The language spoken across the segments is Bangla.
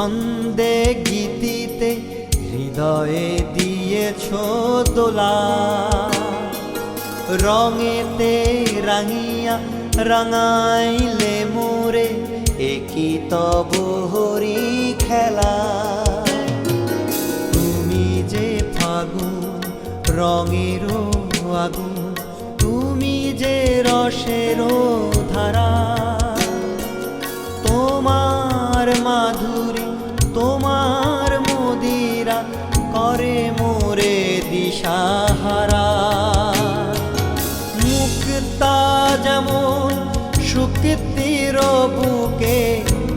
ছন্দে গীতিতে হৃদয়ে দিয়েছ দোলা, রঙেতে রাঙিয়া রাঙাইলে মোরে একই তব হরি খেলা। তুমি যে ফাগুন রঙের আগুন, তুমি যে রসের ধারা, তোমার মাধুরী তোমার মদিরা করে মোরে দিশাহারা। মুক্তা যেমন শুক্তির বুকে,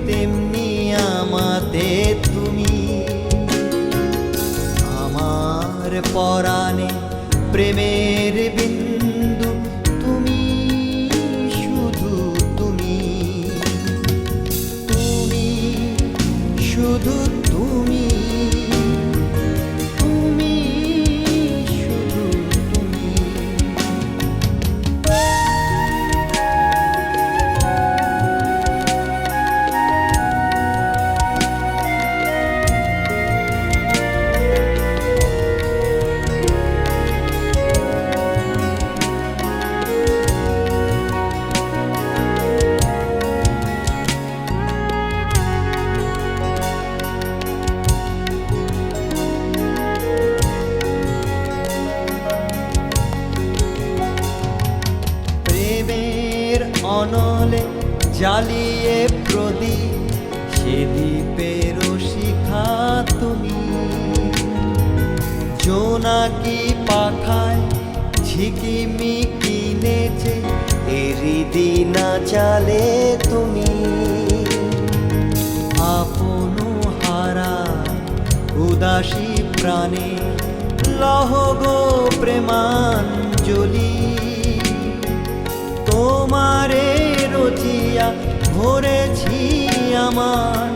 তেমনি আমাদের তুমি। আমার পরাণে প্রেমের বিন্দু তুমি, শুধু তুমি, তুমি শুধু তুমি, তুমি শুধু তুমি। অনলে জ্বালিয়ে প্রদীপ, সে দ্বীপের শিখা তুমি। জোনাকি পাখায় ঝিকিমিকি নেচে এরিদি না চালে তুমি। আপন হারা উদাসী প্রাণে লহ গো প্রেমাঞ্জলি। তোমারে রচিয়া ভরেছি আমার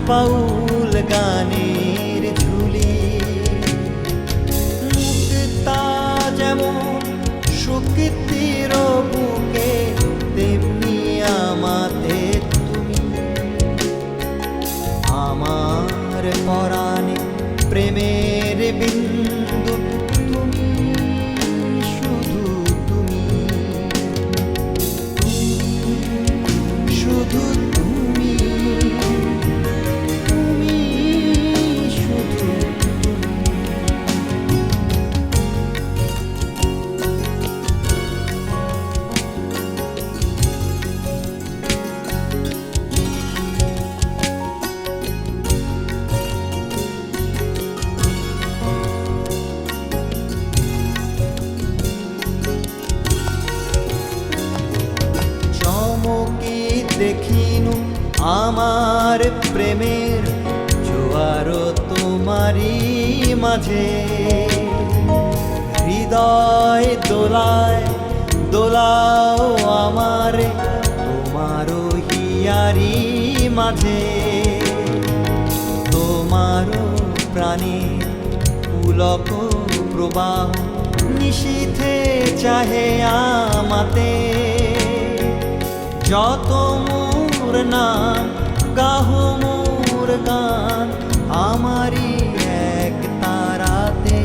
বাউল গানের ঝুলি। মুক্তা যেমন শুক্তির বুকে, তেমনি আমাদের তুমি। আমার পরাণে প্রেমের বিন্দু তুমি, শুধু তুমি, শুধু তুমি, তুমি শুধু দেখিনু আমার প্রেমের জোয়ার তোমারি মাঝে। হৃদয় দোলায় দোলাও আমারে তোমারও হিয়ারি মাঝে। তোমারও প্রাণে পুলক প্রবাহ নিশীথে চাহে আমাতে। যত মোর নাম গাহ মোর গান, আমারি এক তারাতে।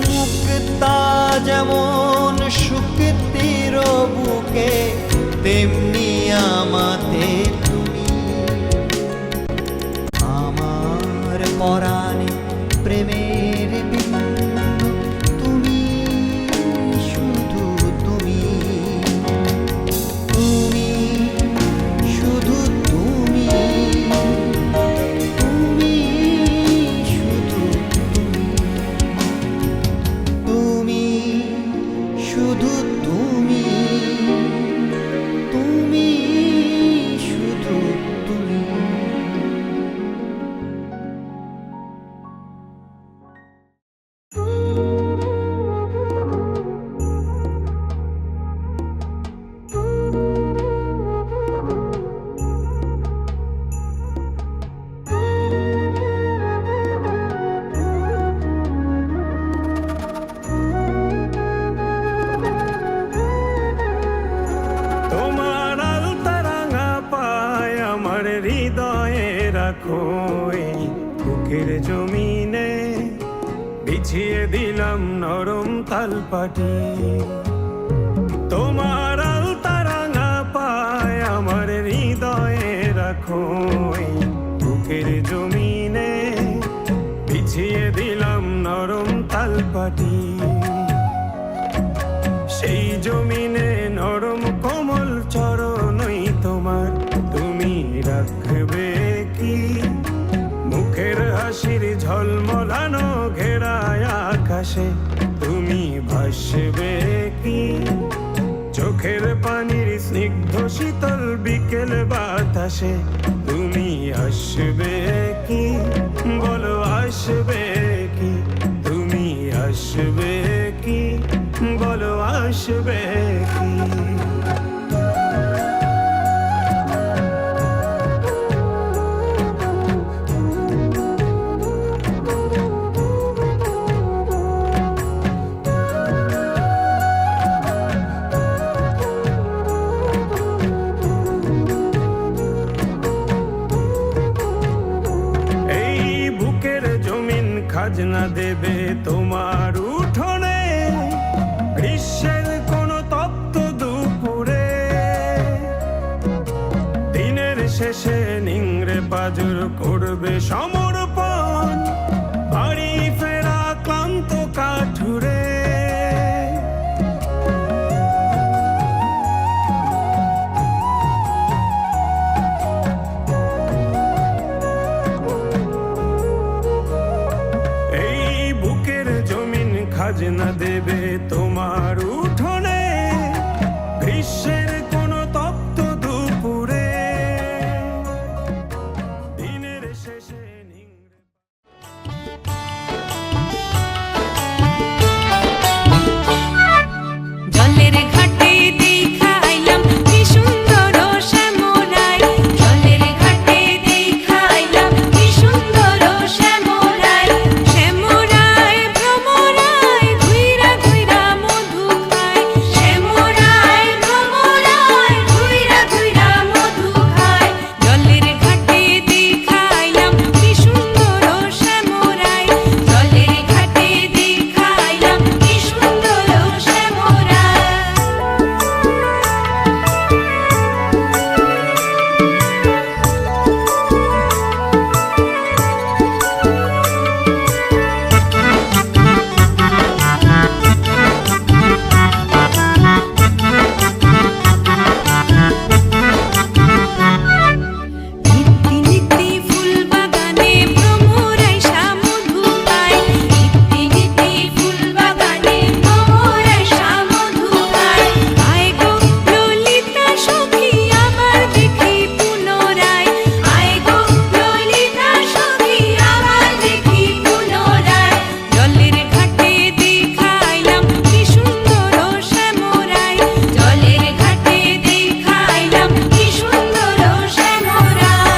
মুক্তা যেমন শুক্তির বুকে, তেমনি আমাতে তুমি। আমার পরাণে প্রেমের বিন্দু তুমি, শুধু তুমি, তুমি শুধু তুমি, তুমি শুধু তুমি, তুমি শুধু তুমি, তুমি শুধু তুমি। বুকের জমিনে বিছিয়ে দিলাম নরম তালপাটি, তোমার আলতারাঙা পায় আমার হৃদয়ে রাখো। বুকের জমিনে বিছিয়ে দিলাম নরম তালপাটি, সেই জমিনে নরম কোমল চরণই তোমার। তুমি রাখবে কি মুখের হাসির ঝলমলানো ঘেরায় আকাশে, তুমি ভাসবে কি চোখের পানির স্নিগ্ধ শীতল বিকেল বাতাসে। তুমি আসবে কি বলো আসবে কি, তুমি আসবে কি বলো আসবে কি। খাজনা দেবে তোমার উঠোনে গ্রীষ্মের কোন তপ্ত দুপুরে, দিনের শেষে নিংড়ে পাজর করবে সমর্পণ বাড়ি ফেরা ক্লান্ত কাঠুরে। খাজনা দেবে তোমার উঠোনে গ্রীষ্মের কোন তপ্ত দুপুরে, দিনের শেষে জলের ঘাটে দেখাইলাম কি সুন্দর শ্যামরায়, জলের ঘাটে দেখাইলাম কি সুন্দর শ্যামরায়। শ্যামরায় ভ্রমরায় ঘুইরা ঘুইরা মধু খায়, শ্যামরায় ভ্রমরায় ঘুইরা ঘুইরা মধু খায়। জলের ঘাটে দেখাইলাম কি সুন্দর শ্যামরায়, জলের ঘাটে দেখাইলাম কি সুন্দর শ্যামরায়। নিত্যি নিত্যি ফুল বাগানে ভ্রমরাইসা মধু খায়, নিত্যি নিত্যি ফুল বাগানে ভ্রমরাইসা মধু খায়। আয় গো ললিতা সখী আবার দেখি পুনরায়, আয় গো ললিতা সখী আবার দেখি পুনরায়। জলের ঘাটে দেখাইলাম কি সুন্দর শ্যামরায়, জলের ঘাটে দেখাইলাম কি সুন্দর শ্যামরায়।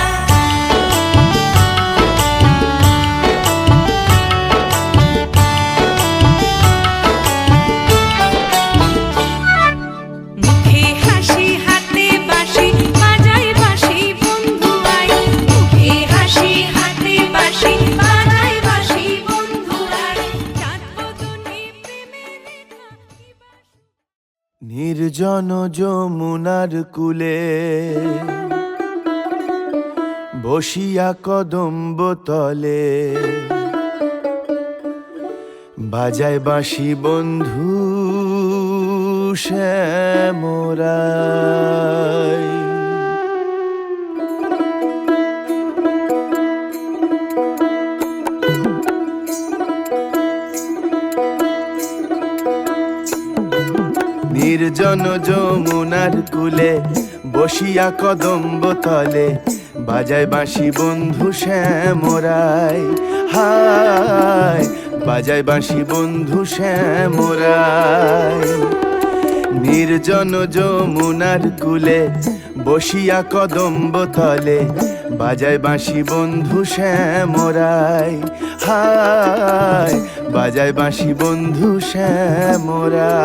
মুখে হাসি হাতে বাঁশি বাজায় বাঁশি বন্ধু আয়, মুখে হাসি হাতে বাঁশি বাজায় বাঁশি বন্ধু আয়। চাঁদ বদনে প্রেমের লেখা কি বাঁশি। নির্জন যমুনার কূলে বসিয়া কদম্ব তলে, বাজায় বাঁশি বন্ধু শ্যামরায়। নির্জন যমুনার কূলে বসিয়া কদম্ব তলে, বাজায় বাঁশি বন্ধু শ্যামরায়। হায় বাজায় বাঁশি বন্ধু শ্যামরায়। নির্জন যমুনার কূলে বসিয়া কদম্ব তলে, বাজায় বাঁশি বন্ধু শ্যামরায়। হায় বাজায় বাঁশি বন্ধু শ্যামরায়।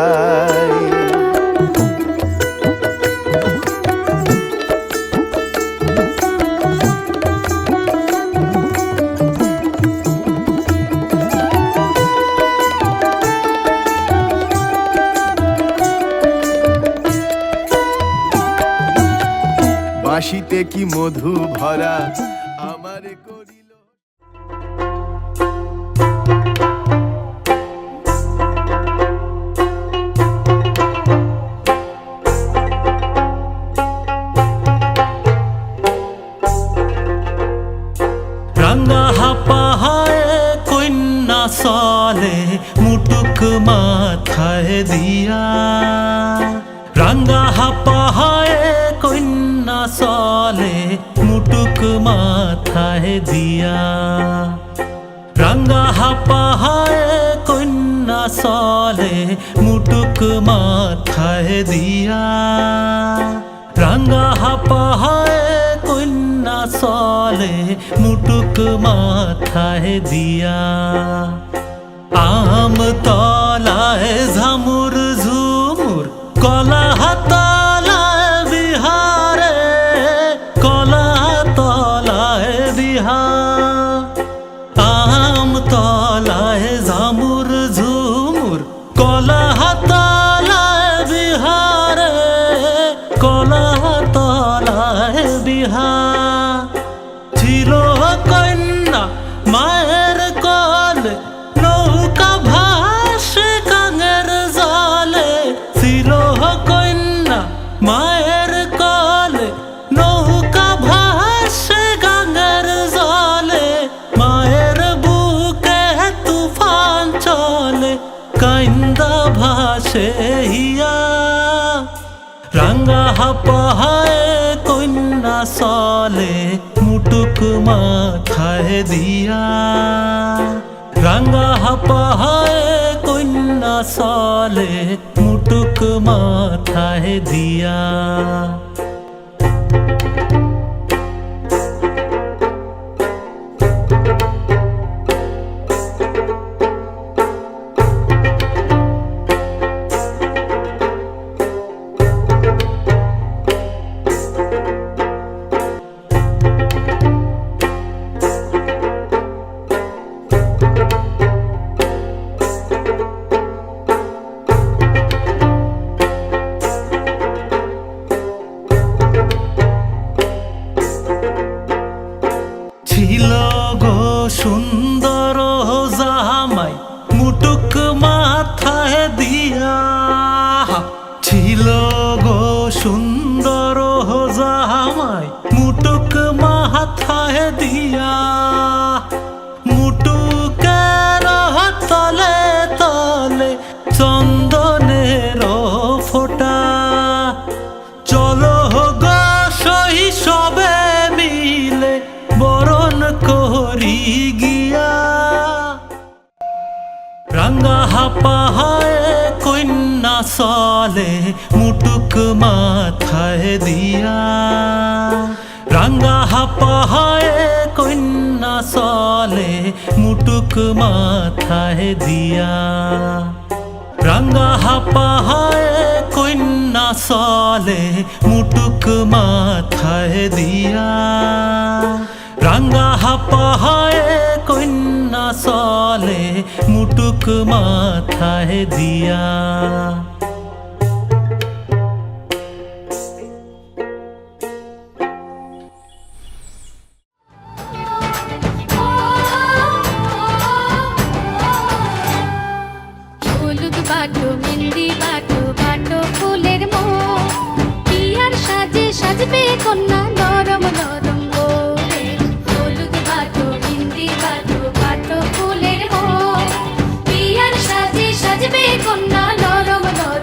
হাসিতে কি মধু ভরা আমারে করিল। রাঙ্গা হাপা হায় কন্যা চলে মুটুক মাথায় দিয়া, রাঙ্গা হাপা হায় কন্যা চলে মুটুক মাথায় দিয়া, রাঙ্গা হাপা হায় কন্যা চলে মুটুক মাথায় দিয়া, রাঙ্গা হাপা হায় কন্যা চলে মুটুক মাথায় দিয়া। আম তলায় ঝামুর ঝুমুর কলা তলায় বিহারে, কলা তলায় বিহার, আম তলায় ঝামুর ঝুমুর কলা তলায় বিহারে, কলা তলায় বিহার। ছিল কন্যা মায়ের কোলে নৌকা ভাসে গাঙের জলে, ছিল কন্যা মায়ের কোলে নৌকা ভাসে গাঙের জলে, মায়ের বুকে তুফান চলে কাইন্দা ভাসে হিয়া। রাঙ্গা হাপা হায় কন্যা চলে মুটুক মাথায় দিয়া, রাঙ্গা হাপা হায় কন্যা চলে মুটুক মাথায় দিয়া। ছিল গো সুন্দর জামাই মুটুক মাথায় দিয়া, ছিল গো সুন্দর জামাই মুটুক মাথায় দিয়া, মুটুকের তলে তলে চন্দনের ফোঁটা, চলো গো শৈশবে মিলে বরণ করি গিয়া। রাঙ্গা হাপা হায় কন্যা চলে মুটুক মাথায় দিয়া, রাঙ্গা হাপা হায় কন্যা চলে মুটুক মাথায় দিয়া, রাঙ্গা হাপা হায় কন্যা চলে মুটুক মাথায় দিয়া, রাঙ্গা হাপা হায় কন্যা চলে মুটুক মাথায় দিয়া। হলুদ বাটো মেহেন্দি বাটো বাটো ফুলের মোড়, পিয়ার সাজে সাজবে কন্যা নরম নরম গোরে। হলুদ বাটো মেহেন্দি বাটো বাটো ফুলের মোড়, পিয়ার সাজে সাজবে কন্যা নরম নরম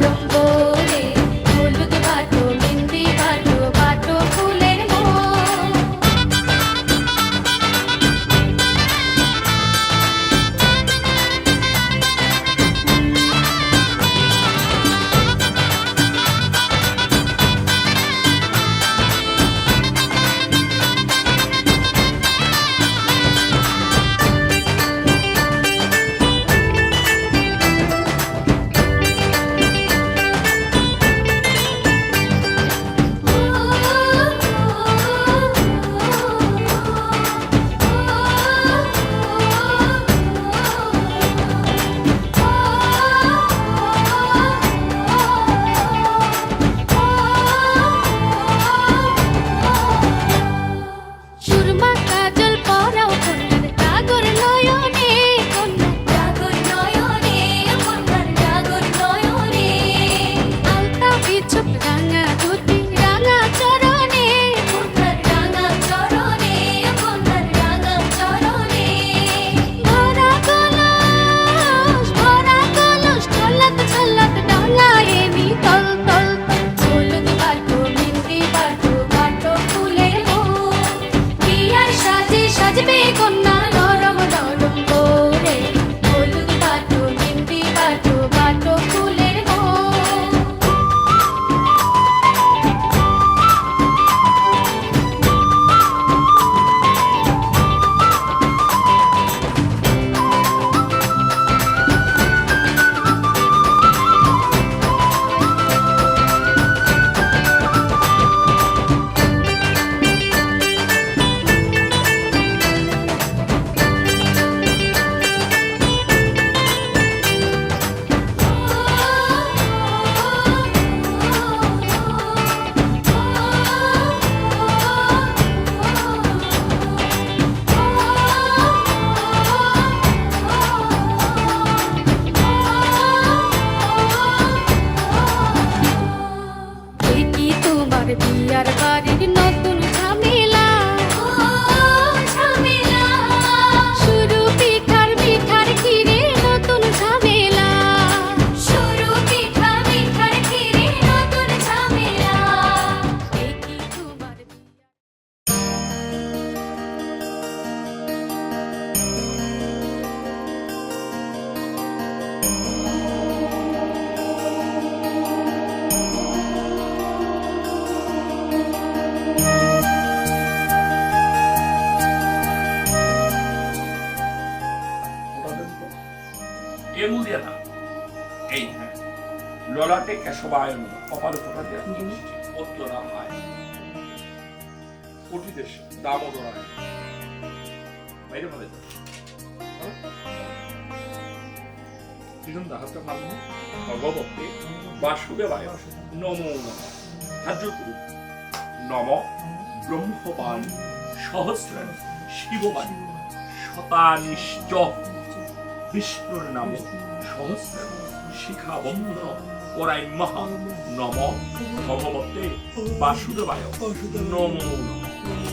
এগুল দিয়ে না, এই হ্যাঁ ললাটে কেশবায় নমঃ, কপালে ফোঁটা দিয়ে পদ্মনা ভাই কোটি দেশ দামোদরায় বাইরে বলে হাতটা মারব ভগবতে বাসুদেবায় নমো নমঃ। হাত জোড় করুন। নম ব্রহ্মবাণী সহস্রাণী শিববাণী শতানিশ্চ বিষ্ণুর নাম সহস্রাণী শিখা বন্ধ করাই মহা। নম ভগবতে বাসুদেবায় নমো নমঃ।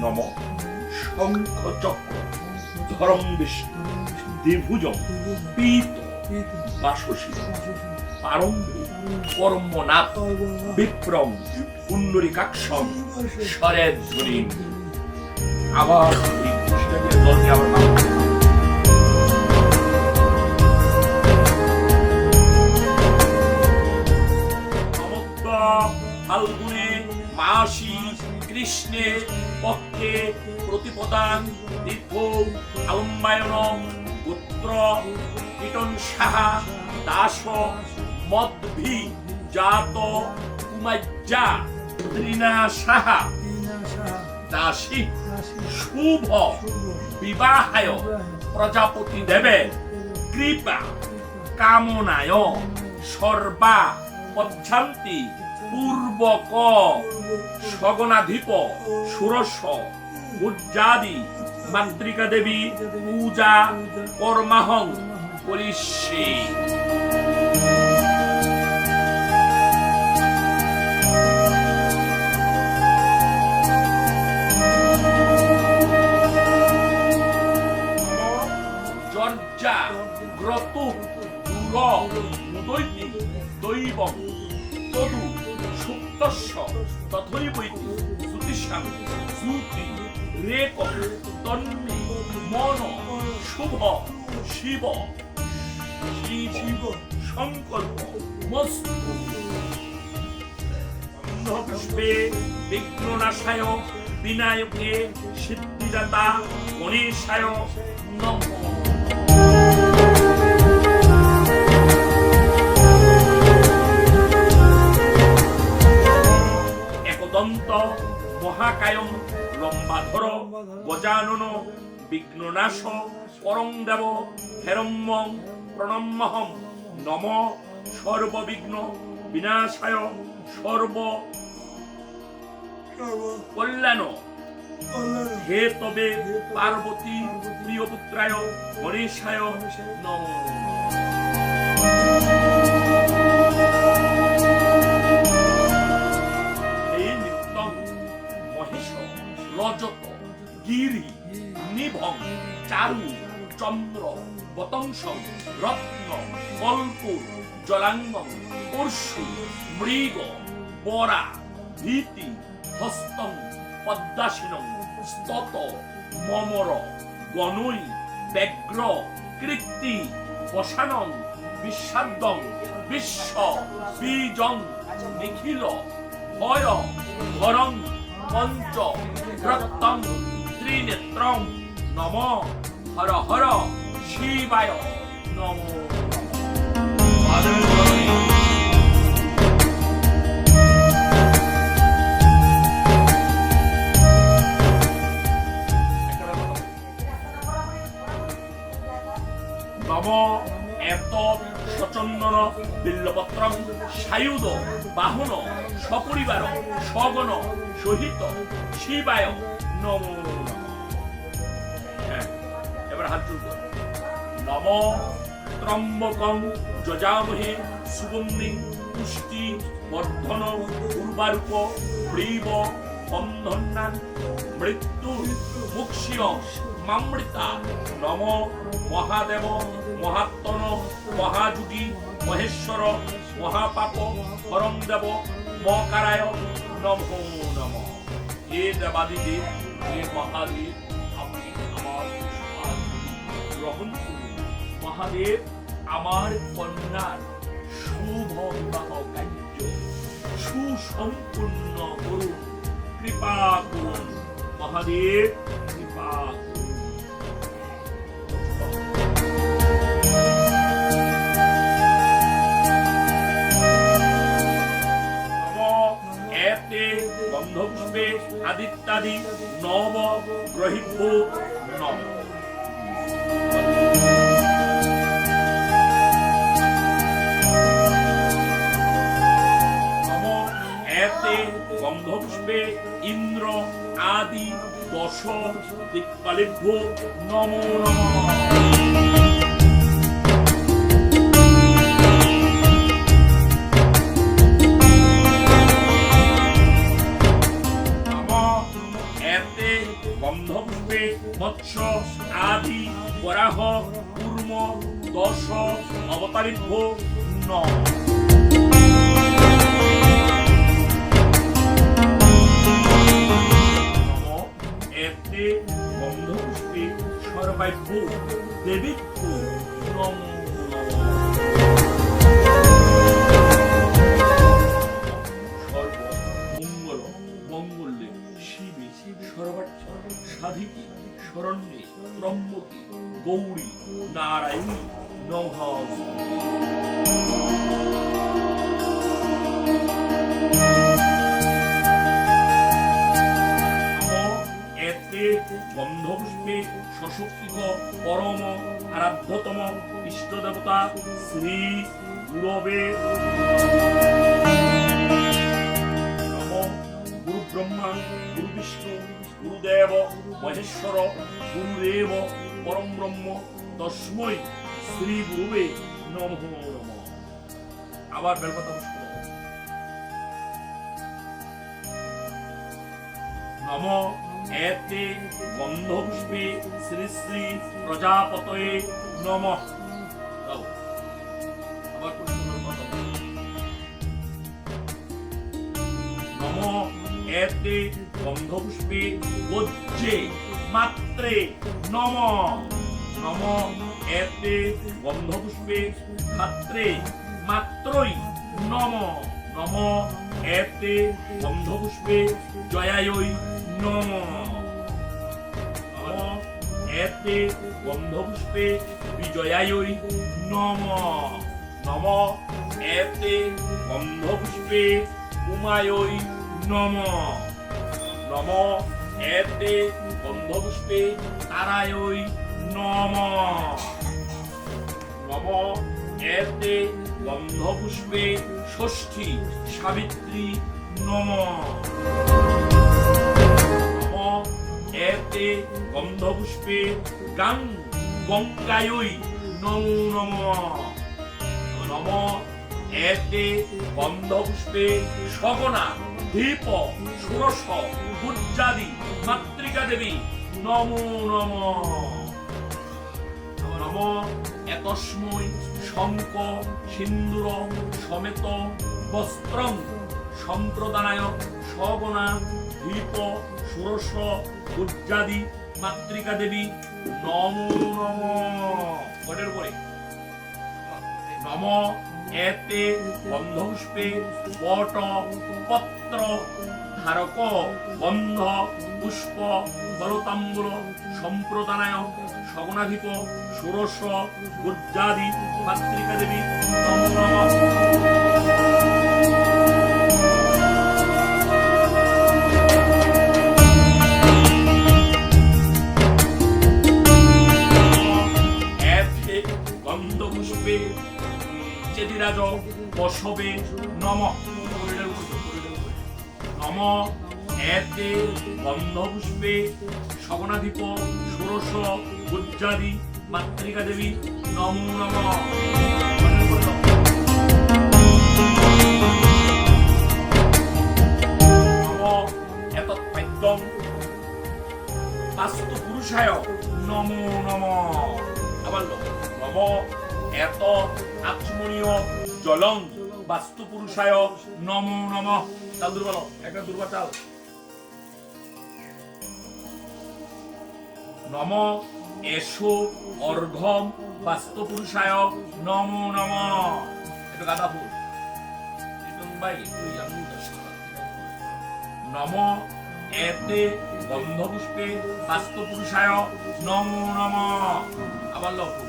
নম শঙ্খ চক্র ধরম বিষ্ণু দ্বিভুজং পীত বাসসী পারম্বী কর্মনাথ বিপ্রম পুণ্ডরীকাক্ষং স্বরেধ্বনি। আবার এই কৃষ্ণকে জল দিয়ে আবার নাম ফাল্গুনে মাসি কৃষ্ণে পক্ষে প্রতিপদান দীর্ঘ আলম্বায়ন গোত্র কীটন সাহা দাস মদ্ভি জাত কুমাজ্জা ত্রিনা সাহা দাসী শুভ বিবাহায় প্রজাপতি দেবে কৃপা কামনায় সর্বা পচ্ছান্তি পূর্বক সগনাধিপ সুরস গুজ্জাদি মাতৃকা দেবী পূজা কর্মাহং করিষ্যে। জর্জা গ্রতু দুর উদৈতি দৈবং তদু সুপ্তস্য তথৈবৈতি শ্রুতিশাম শ্রুতি রেক তন্মে মন শুভ শিব শিব সংকল্প মস্তু। পুষ্পে বিঘ্ননাশায় বিনায়কে সিদ্ধিদাতা গণেশায় নমঃ। একদন্ত মহাকায়ং লম্বাধর গজানন বিঘ্ননাশ পরং দেব হেরম্যং প্রণম্যহম। নম সর্ববিঘ্ন বিনাশায় সর্ব কল্যাণ হে তবে পার্বতী প্রিয়পুত্রায় গণেশায় নমঃ। রজত গিরি নিভং চারু চন্দ্র বতংসং রত্ন কল্পুর জলাঙ্গম পরশু মৃগ বরা ভীতি হস্তং পদ্মাসীনং স্তত মমর গণৈ ব্যগ্র কৃত্তি বসানং বিশ্বাদ্যং বিশ্ব বীজং নিখিল ভয় হরং পঞ্চ রক্তং ত্রিনেত্রং। নম হর হর শিবায় নমো। নম এত সচন্দন বিল্লপত্রং সায়ুধ বাহন সপরিবার সগণ সহিত শিবায় নমো নমঃ। এবার হাত জোড় করুন। নম ত্রম্বকং যজামহে সুগন্ধিং পুষ্টি বর্ধন উর্বারূপ প্রিব বন্ধনান মৃত্যু মুক্ষিয় মামৃতা। নম মহাদেব মহাত্মন মহাযুগী মহেশ্বর মহাপাপ হরং দেব মকারায় নমো নমঃ। হে দেবাদিদেব, হে মহাদেব, আপনি আমার পুষ্পাঞ্জলি গ্রহণ করুন। মহাদেব, আমার কন্যার শুভ বিবাহ কার্য সুসম্পূর্ণ করুন, কৃপা করুন। মহাদেব, কৃপা করুন। এতে গন্ধপুষ্পে আদিত্যাদি নব গ্রহিভ্য নম। এতে গন্ধপুষ্পে ইন্দ্র আদি দশ দিক্পালেভ্য নমো নমঃ। এতে গন্ধপুষ্পে মৎস্য আদি বরাহ কূর্ম দশ অবতারিভ্য নমঃ। এতে গন্ধপুষ্পে সর্বাভ্য দেবীভ্য নমো নমঃ। সর্বমঙ্গল মঙ্গলে শিবে সর্বার্থ সাধিকে শরণ্যে ত্রম্বকে গৌরী নারায়ণী নমঃ। এতে গন্ধপুষ্পে সশক্তিক পরম আরাধ্যতম ইষ্টদেবতা শ্রী গুরবে নমঃ। গুরু ব্রহ্মা গুরু বিষ্ণু গুরুদেব মহেশ্বর গুরুদেব পরম ব্রহ্ম তস্मै শ্রী গুরুবে নমঃ নমঃ। আবার বেলপাতা পুষ্প নমঃ। এতে গন্ধপুষ্পে শ্রী শ্রী প্রজাপতয়ে নমঃ। আবার নমঃ। এতে গন্ধপুষ্পে গজ্জে মাত্রে নমঃ নমঃ। এতে গন্ধপুষ্পে ক্ষাত্রে মাত্রই নমঃ নমঃ। এতে গন্ধপুষ্পে জয়ায়ৈ নমঃ নমঃ। এতে গন্ধপুষ্পে বিজয়ায়ৈ নমঃ নমঃ। এতে গন্ধপুষ্পে উমায়ৈ নমঃ নমঃ। এতে গন্ধপুষ্পে তারায়ৈ নমঃ নমঃ। এতে গন্ধপুষ্পে ষষ্ঠী সাবিত্রী নমঃ নমঃ। এতে গন্ধপুষ্পে গঙ্গায়ৈ নমো নমঃ নমঃ। এতে গন্ধপুষ্পে সগনা দীপ ষোড়শ গুজ্জাদি মাতৃকা দেবী নমো নমঃ নমঃ। এতস্मै শঙ্খ সিন্দুর সমেত বস্ত্রং সম্প্রদানায় সগনা দীপ ষোড়শ গুজ্জাদি মাতৃকা দেবী নমো নমঃ। গটের পরে নমঃ। এতে গন্ধপুষ্পে পট পত্র ধারক গন্ধ পুষ্প বলতাম্বুল সম্প্রদানায় সগনাধিপ ষোড়শ গুজ্জাদি মাতৃকা দেবী নমো নমঃ। এতে গন্ধপুষ্পে চেদিরাজ বসবে নমঃ নমঃ। এতে গন্ধপুষ্পে সগনাধিপ ষোড়শ গুজ্জাদি মাতৃকা দেবী নমো নমঃ। নমঃ। এতৎপাদ্যং বাস্তু পুরুষায় নমো নমঃ। আবার নমঃ। এত আচমনীয় জলং বাস্তু পুরুষায় নমো নমঃ। চাল দুর্বল, একটা দুর্বা চাল। নম এসো অর্ঘম বাস্তু পুরুষায় নমো নমঃ। এটা গাঁদা ফুল। ভাই তুই আমি নম এতে গন্ধ পুষ্পে বাস্তু পুরুষায় নমো নমঃ। আবার লক্ষ্য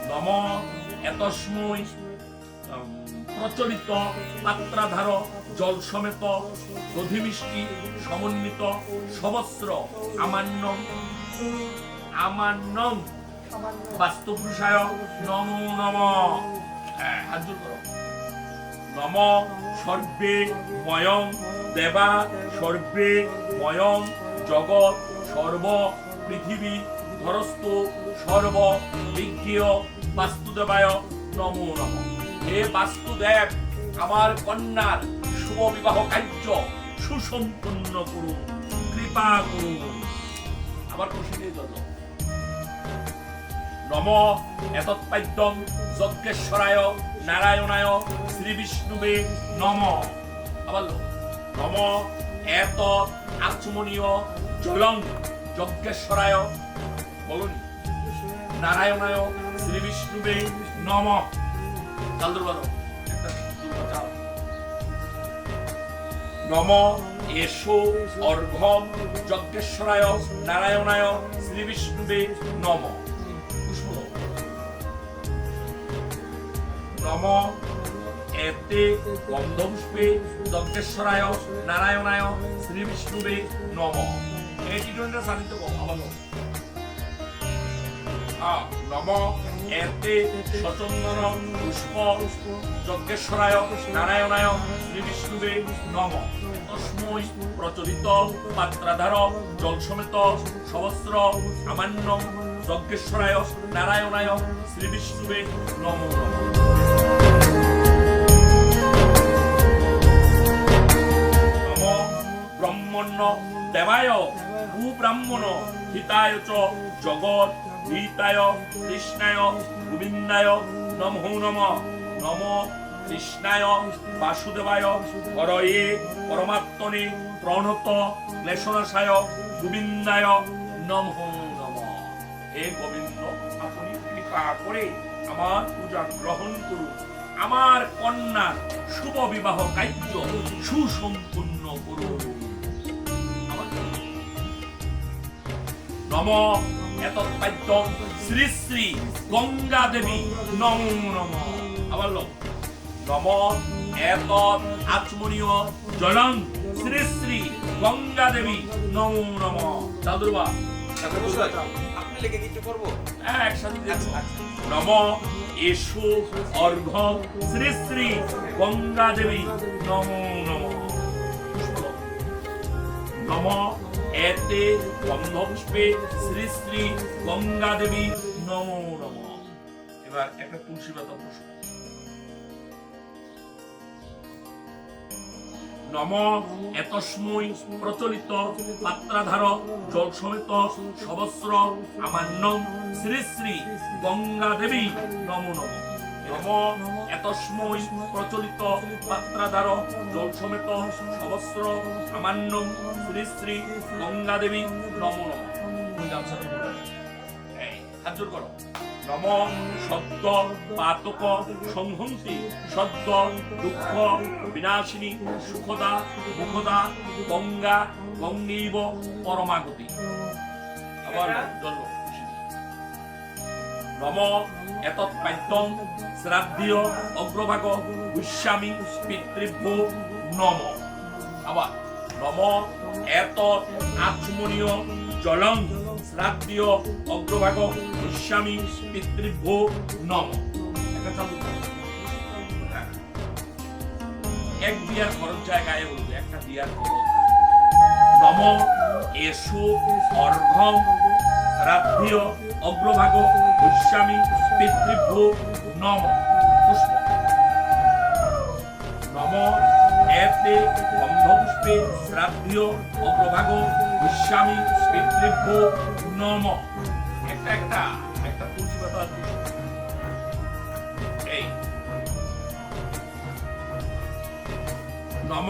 নম এতস্মৈ প্রচলিত পাত্রাধার জল সমেত দধিমিষ্টি সমন্বিত সবস্র আমান্যম আমান্যম বাস্তু পুরুষায় নমো নমঃ। হাত জোড় করো। নম সর্বে ময়ং দেবা সর্বে ময়ং জগৎ সর্ব পৃথিবী ধরস্তু সর্ব বিজ্ঞেয় বাস্তুদেবায় নমো নমঃ। হে বাস্তুদেব, আমার কন্যার শুভ বিবাহ কার্য সুসম্পন্ন করুন, কৃপা করুন। আবার খুশি যত নম এতৎপাদ্যং যজ্ঞেশ্বরায় নারায়ণায় শ্রী বিষ্ণুবে নমঃ। আবার নম এত আচমনীয় জলং যজ্ঞেশ্বরায় বলুন নারায়ণায় শ্রী বিষ্ণুবে নমঃ। চাল দুর্বা একটা দুর্বা চাল। নম এসো অর্ঘম যজ্ঞেশ্বরায় নারায়ণায় শ্রী বিষ্ণুবে নমঃ। নম এতে গন্ধপুষ্পে যজ্ঞেশ্বরায় নারায়ণায় শ্রী বিষ্ণুবে নমঃ। এই টি-20 সানিত কম আবার নম এতে সচন্দন পুষ্প যজ্ঞেশ্বরায় নারায়ণায় শ্রী বিষ্ণুবে নমঃ। তস্মৈ প্রচলিত পাত্রাধার জল সমেত সহস্র আমান্যম যজ্ঞেশ্বরায় নারায়ণায় শ্রী বিষ্ণুবে নমো নমঃ। ব্রহ্মণ্য দেবায় ভূব্রাহ্মণ হিতায় চ জগৎ হিতায় কৃষ্ণায় গোবিন্দায় নমো নমঃ। নম কৃষ্ণায় বাসুদেবায় হরয়ে পরমাত্মনে প্রণত ক্লেশনাশায় গোবিন্দায় নমো নমঃ। হে গোবিন্দ, আপনি কৃপা করে আমার পূজা গ্রহণ করুন, আমার কন্যার শুভ বিবাহ কার্য সুসম্পন্ন করুন। নম এতৎপাদ্যং শ্রী শ্রী গঙ্গা দেবী নমো নমঃ। আবার নম এতৎ আচমনীয় জলং শ্রী শ্রী গঙ্গা দেবী নমো নমঃ। চাদুর্বা আপনি লেগে কিছু করবো একসাথে। নম এসো অর্ঘ্য শ্রী শ্রী গঙ্গা দেবী নমো নমঃ। নম এতে গন্ধপুষ্পে শ্রী শ্রী গঙ্গা দেবী নমো নমঃ। এবার একটা তুলসী পাতা পুষ্প। নম এতস্মৈ প্রচলিত পাত্রাধার জল সমেত সহস্র আমান্যম শ্রী শ্রী গঙ্গা দেবী নমো নমঃ। নম এতস্মৈ প্রচলিত পাত্রাধার জল সমেত সহস্র আমান্যম শ্রী শ্রী গঙ্গা দেবী নমো নমঃ। হাত জোড় করো। নম সদ্য পাতক সংহন্তি সদ্য দুঃখ বিনাশিনী সুখদা মুখদা গঙ্গা গঙ্গৈব পরমাগতি। আবার জল নম এতৎপাদ্যং শ্রাদ্ধীয় অগ্রভাগ গুষ্যামি পিতৃভ্যো নমঃ। আবার নম এতৎ আচমনীয় জলং শ্রাদ্ধীয় অগ্রভাগ গুষ্যামি পিতৃভ্যো নমঃ। এক দিয়ার খরচ জায়গায় বলবো, একটা দিয়ার খরচ। নম এসো অর্ঘ্যম শ্রাদ্ধীয় অগ্রভাগ গুষ্যামি পিতৃভ্যো নমঃ। পুষ্প নম এতে গন্ধপুষ্পে শ্রাদ্ধীয় অগ্রভাগ গুষ্যামি পিতৃভ্যো নমঃ। একটা তুলসী পাতা এই নম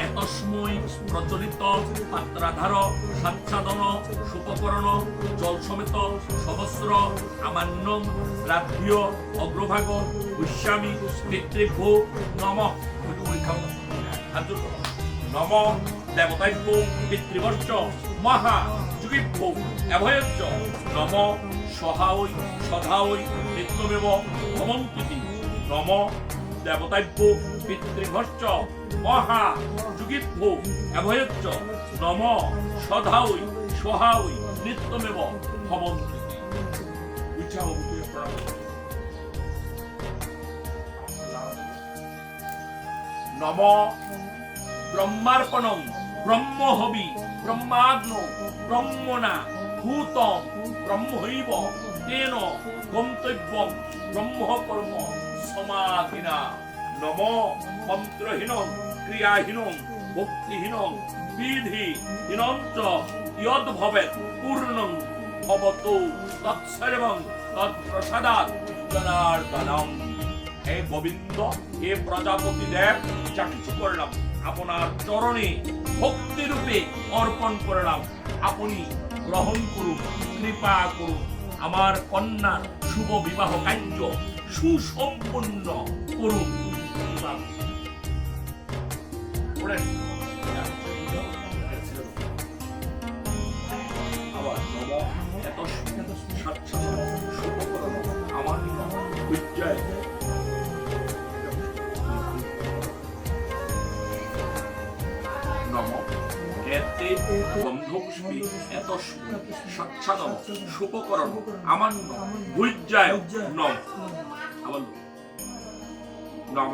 এতস্মৈ প্রচলিত পাত্রাধার সাচ্ছাদন সুপকরণ জল সমেত সহস্র আমান্য শ্রাদ্ধীয় অগ্রভাগ ভূষ্যামি পিতৃভূ নম নম দেবতাভ্য পিতৃবর্চ মহা যুগিভ্য অভয়চ্চ নম সহাওই সধাওই নিত্যমেব ভবন্তুতি নম দেবতাভ্য পিতৃভর্চ মহা যুগিভ্য অভয়চ্চ নম সধাওই সহাওই নিত্যমেব ভবন্তুতি নম ব্রহ্মার্পণং ব্রহ্মহবি ব্রহ্মাগ্নো ব্রহ্মণা ভূতম ব্রহ্মৈব তেন গন্তব্যম ব্রহ্মকর্ম সমাধিনা নম মন্ত্রহীনং ক্রিয়াহীনং ভক্তিহীনং বিধিহীনং চ ইয়দ ভবেৎ পূর্ণং ভবতু তৎসর্বং তৎপ্রসাদাৎ জনার্দনম। হে গোবিন্দ, হে প্রজাপতি দেব, যা কিছু করলাম আপনার চরণে ভক্তি রূপে অর্পণ করলাম, আপনি গ্রহণ করুন, কৃপা করুন। আমার কন্যার শুভ বিবাহ কার্য সুসম্পন্ন করুন। আবার নম এত স্বচ্ছন্দ শুভকরণ আমার বিজয় নম এতে গন্ধপুষ্পী এত স্বচ্ছাদন শুভকরণ আমান্য ভুজ্যায় নম। আবার নম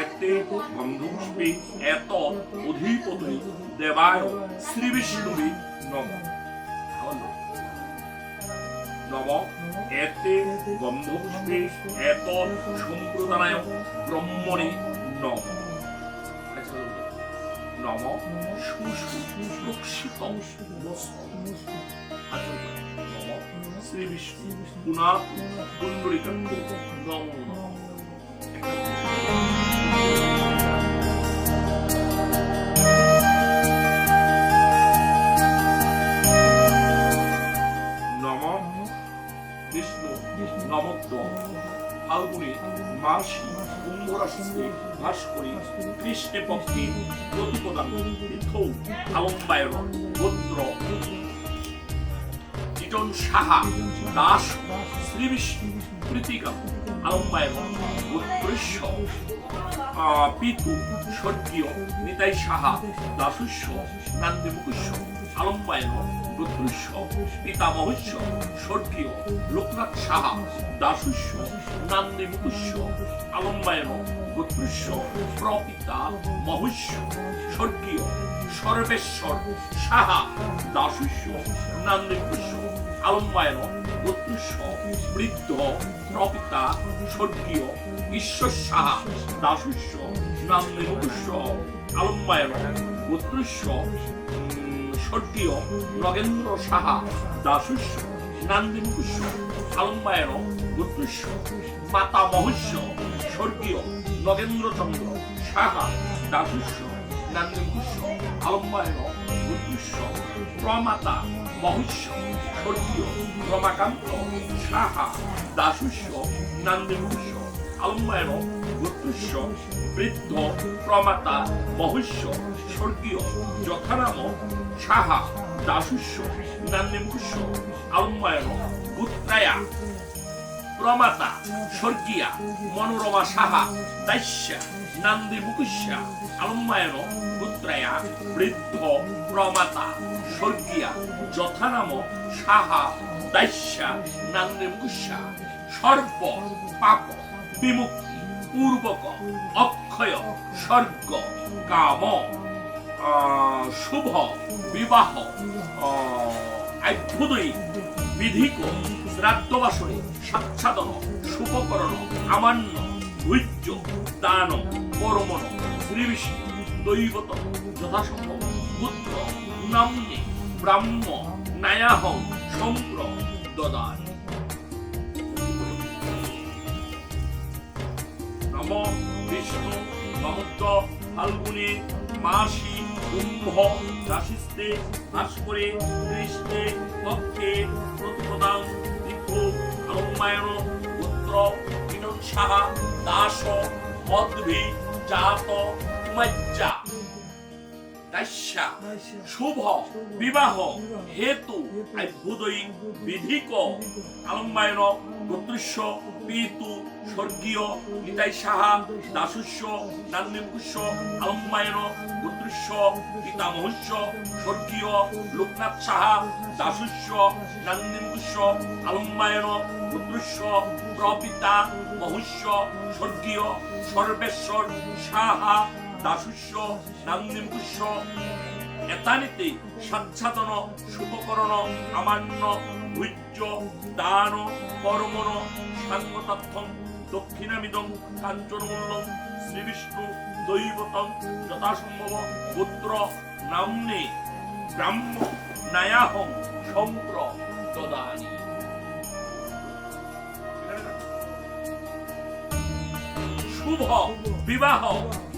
এতে গন্ধপুষ্পী এত অধিপতি দেবায় শ্রী বিষ্ণুবি নম। নম এতে গন্ধপুষ্পী এত সম্প্রদানায় ব্রহ্মণে নম। নম সুষুপ্সিত নম শ্রী বিষ্ণু পুনঃ পুণ্ডরিকাক্ষ নম। নম বিষ্ণু নমত্ব ফাল্গুনি মাসি কুম্ভরাশিতে বাস করি কৃষ্ণে পক্ষে প্রতিপদান তীর্থৌ আলম্বায়ন গোত্র চিটন সাহা দাস শ্রী বিষ্ণু প্রীতিকা আলম্বায়ন গোত্রস্য পিতু স্বর্গীয় নিতাই সাহা দাসস্য নান্দিমুকুস্য আলম্বায়ন গোত্রস্য পিতামহস্য স্বর্গীয় লোকনাথ সাহা দাসস্য নান্দিমুকুস্য আলম্বায়ন গোত্রস্য প্রপিতা মহস্য স্বর্গীয় সর্বেশ্বর সাহা দাসস্য নান্দিমুকুস্য আলম্বায়ন গোত্রস্য বৃদ্ধ প্রপিতা স্বর্গীয় ঈশ্বর সাহা দাসস্য নান্দিমুকুস্য আলম্বায়ন গোত্রস্য স্বর্গীয় নগেন্দ্র সাহা দাসস্য নান্দিমুকুস্য আলম্বায়ন গোত্রস্য মাতামহস্য স্বর্গীয় নগেন্দ্রচন্দ্র সাহা দাসস্য নান্দিমুকুস্য আলম্বায়ন গোত্রস্য প্রমাতা মহস্য স্বর্গীয় রমাকান্ত সাহা দাসস্য নান্দিমুকুস্য আলম্বায়ন গোত্রস্য বৃদ্ধ প্রমাতা মহস্য স্বর্গীয় যথানাম সাহা দাসস্য নান্দিমুকুস্য আলম্বায়ন গোত্রায়া প্রমাতা স্বর্গীয়া মনোরমা সাহা দাস্যা নান্দিমুকুস্যা আলম্বায়ন গোত্রায়া বৃদ্ধ প্রমাতা স্বর্গীয়া যথানাম সাহা দাস্যা নান্দিমুকুস্যা সর্ব পাপ বিমুক্তি পূর্বক অক্ষয় স্বর্গ কাম শুভ বিবাহ আভ্যুদয়ী বিধিক শ্রাদ্ধবাসনে সাচ্ছাদন শুভকরণ আমান্য ভুজ্য দান কর্মণ শ্রী বিষ্ণু দৈবত যথাসম্ভব পুত্র নাম্নে ব্রাহ্ম নায়াহং সম্প্র দদান। নম বিষ্ণু নমস্ত ফাল্গুনে মাসি কুম্ভ রাশিস্তে ভাস্করে কৃষ্ণে পক্ষে প্রতিপদাং তীর্থ আলম্বায়ন পুত্র বিনৎসাহ দাস মদ্ভি জাত মজ্জা দাস্যা শুভ বিবাহ হেতু আভ্যুদয়ী বিধিক আলম্বায়ন গোত্রস্য পিতু স্বর্গীয় নিতাই সাহা দাসস্য নান্দিমকুস্য আলম্বায়ন গোত্রস্য পিতামহস্য স্বর্গীয় লোকনাথ সাহা দাসস্য নান্দিমকুস্য আলম্বায়ন গোত্রস্য প্রপিতা মহস্য স্বর্গীয় সর্বেশ্বর সাহা দাসস্য নান্দিমকুস্য এতানিতে সাচ্ছাদন শুভকরণ আমান্য ভুজ্য দান কর্মণ সাঙ্গতত্থম দক্ষিণামিদং কাঞ্চনমূল্যং শ্রীবিষ্ণু দৈবতং যথাসম্ভব পুত্র নাম্নে ব্রাহ্ম নায়াহং সম্প্র দদানি। শুভ বিবাহ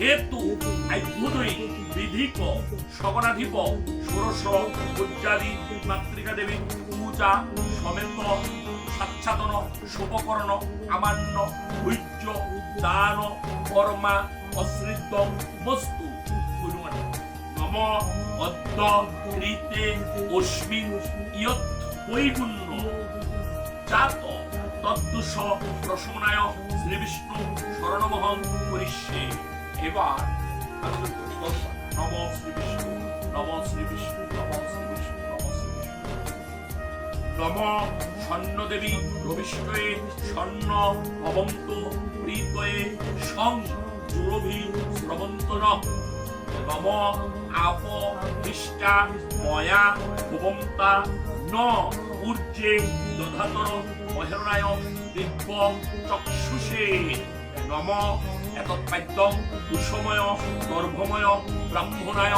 হেতু আভ্যুদয়ী বিধিক সগণাধিপ ষোড়শ পূজ্যাদি মাতৃকা দেবী পূজা সমেত সাচ্ছাদন শুভকরণ আমান্য ভুজ্য দান কর্মা অশ্রিত বস্তু নম অদ্য ঋতে অস্মিন ইয়ৎ বৈগুণ্য জাত তদ্দুষ প্রশমনায় শ্রীবিষ্ণু শরণমহং করিষ্যে। এবার নম শ্রীবিষ্ণু নম শ্রীবিষ্ণু নম শ্রীবিষ্ণু নম শ্রীবিষ্ণু নম স্বর্ণ দেবী রবিষ্টয়ে স্বর্ণ ভবন্ত প্রীতয়ে সং জুরভি স্রবন্ত নম আপ নিষ্ঠা ময়া ভবন্তা ন ঊর্জে দধাতর মহেরণায় দিব্য চক্ষুষে নম এতৎপাদ্যং কুসময় গর্ভময় ব্রাহ্মণায়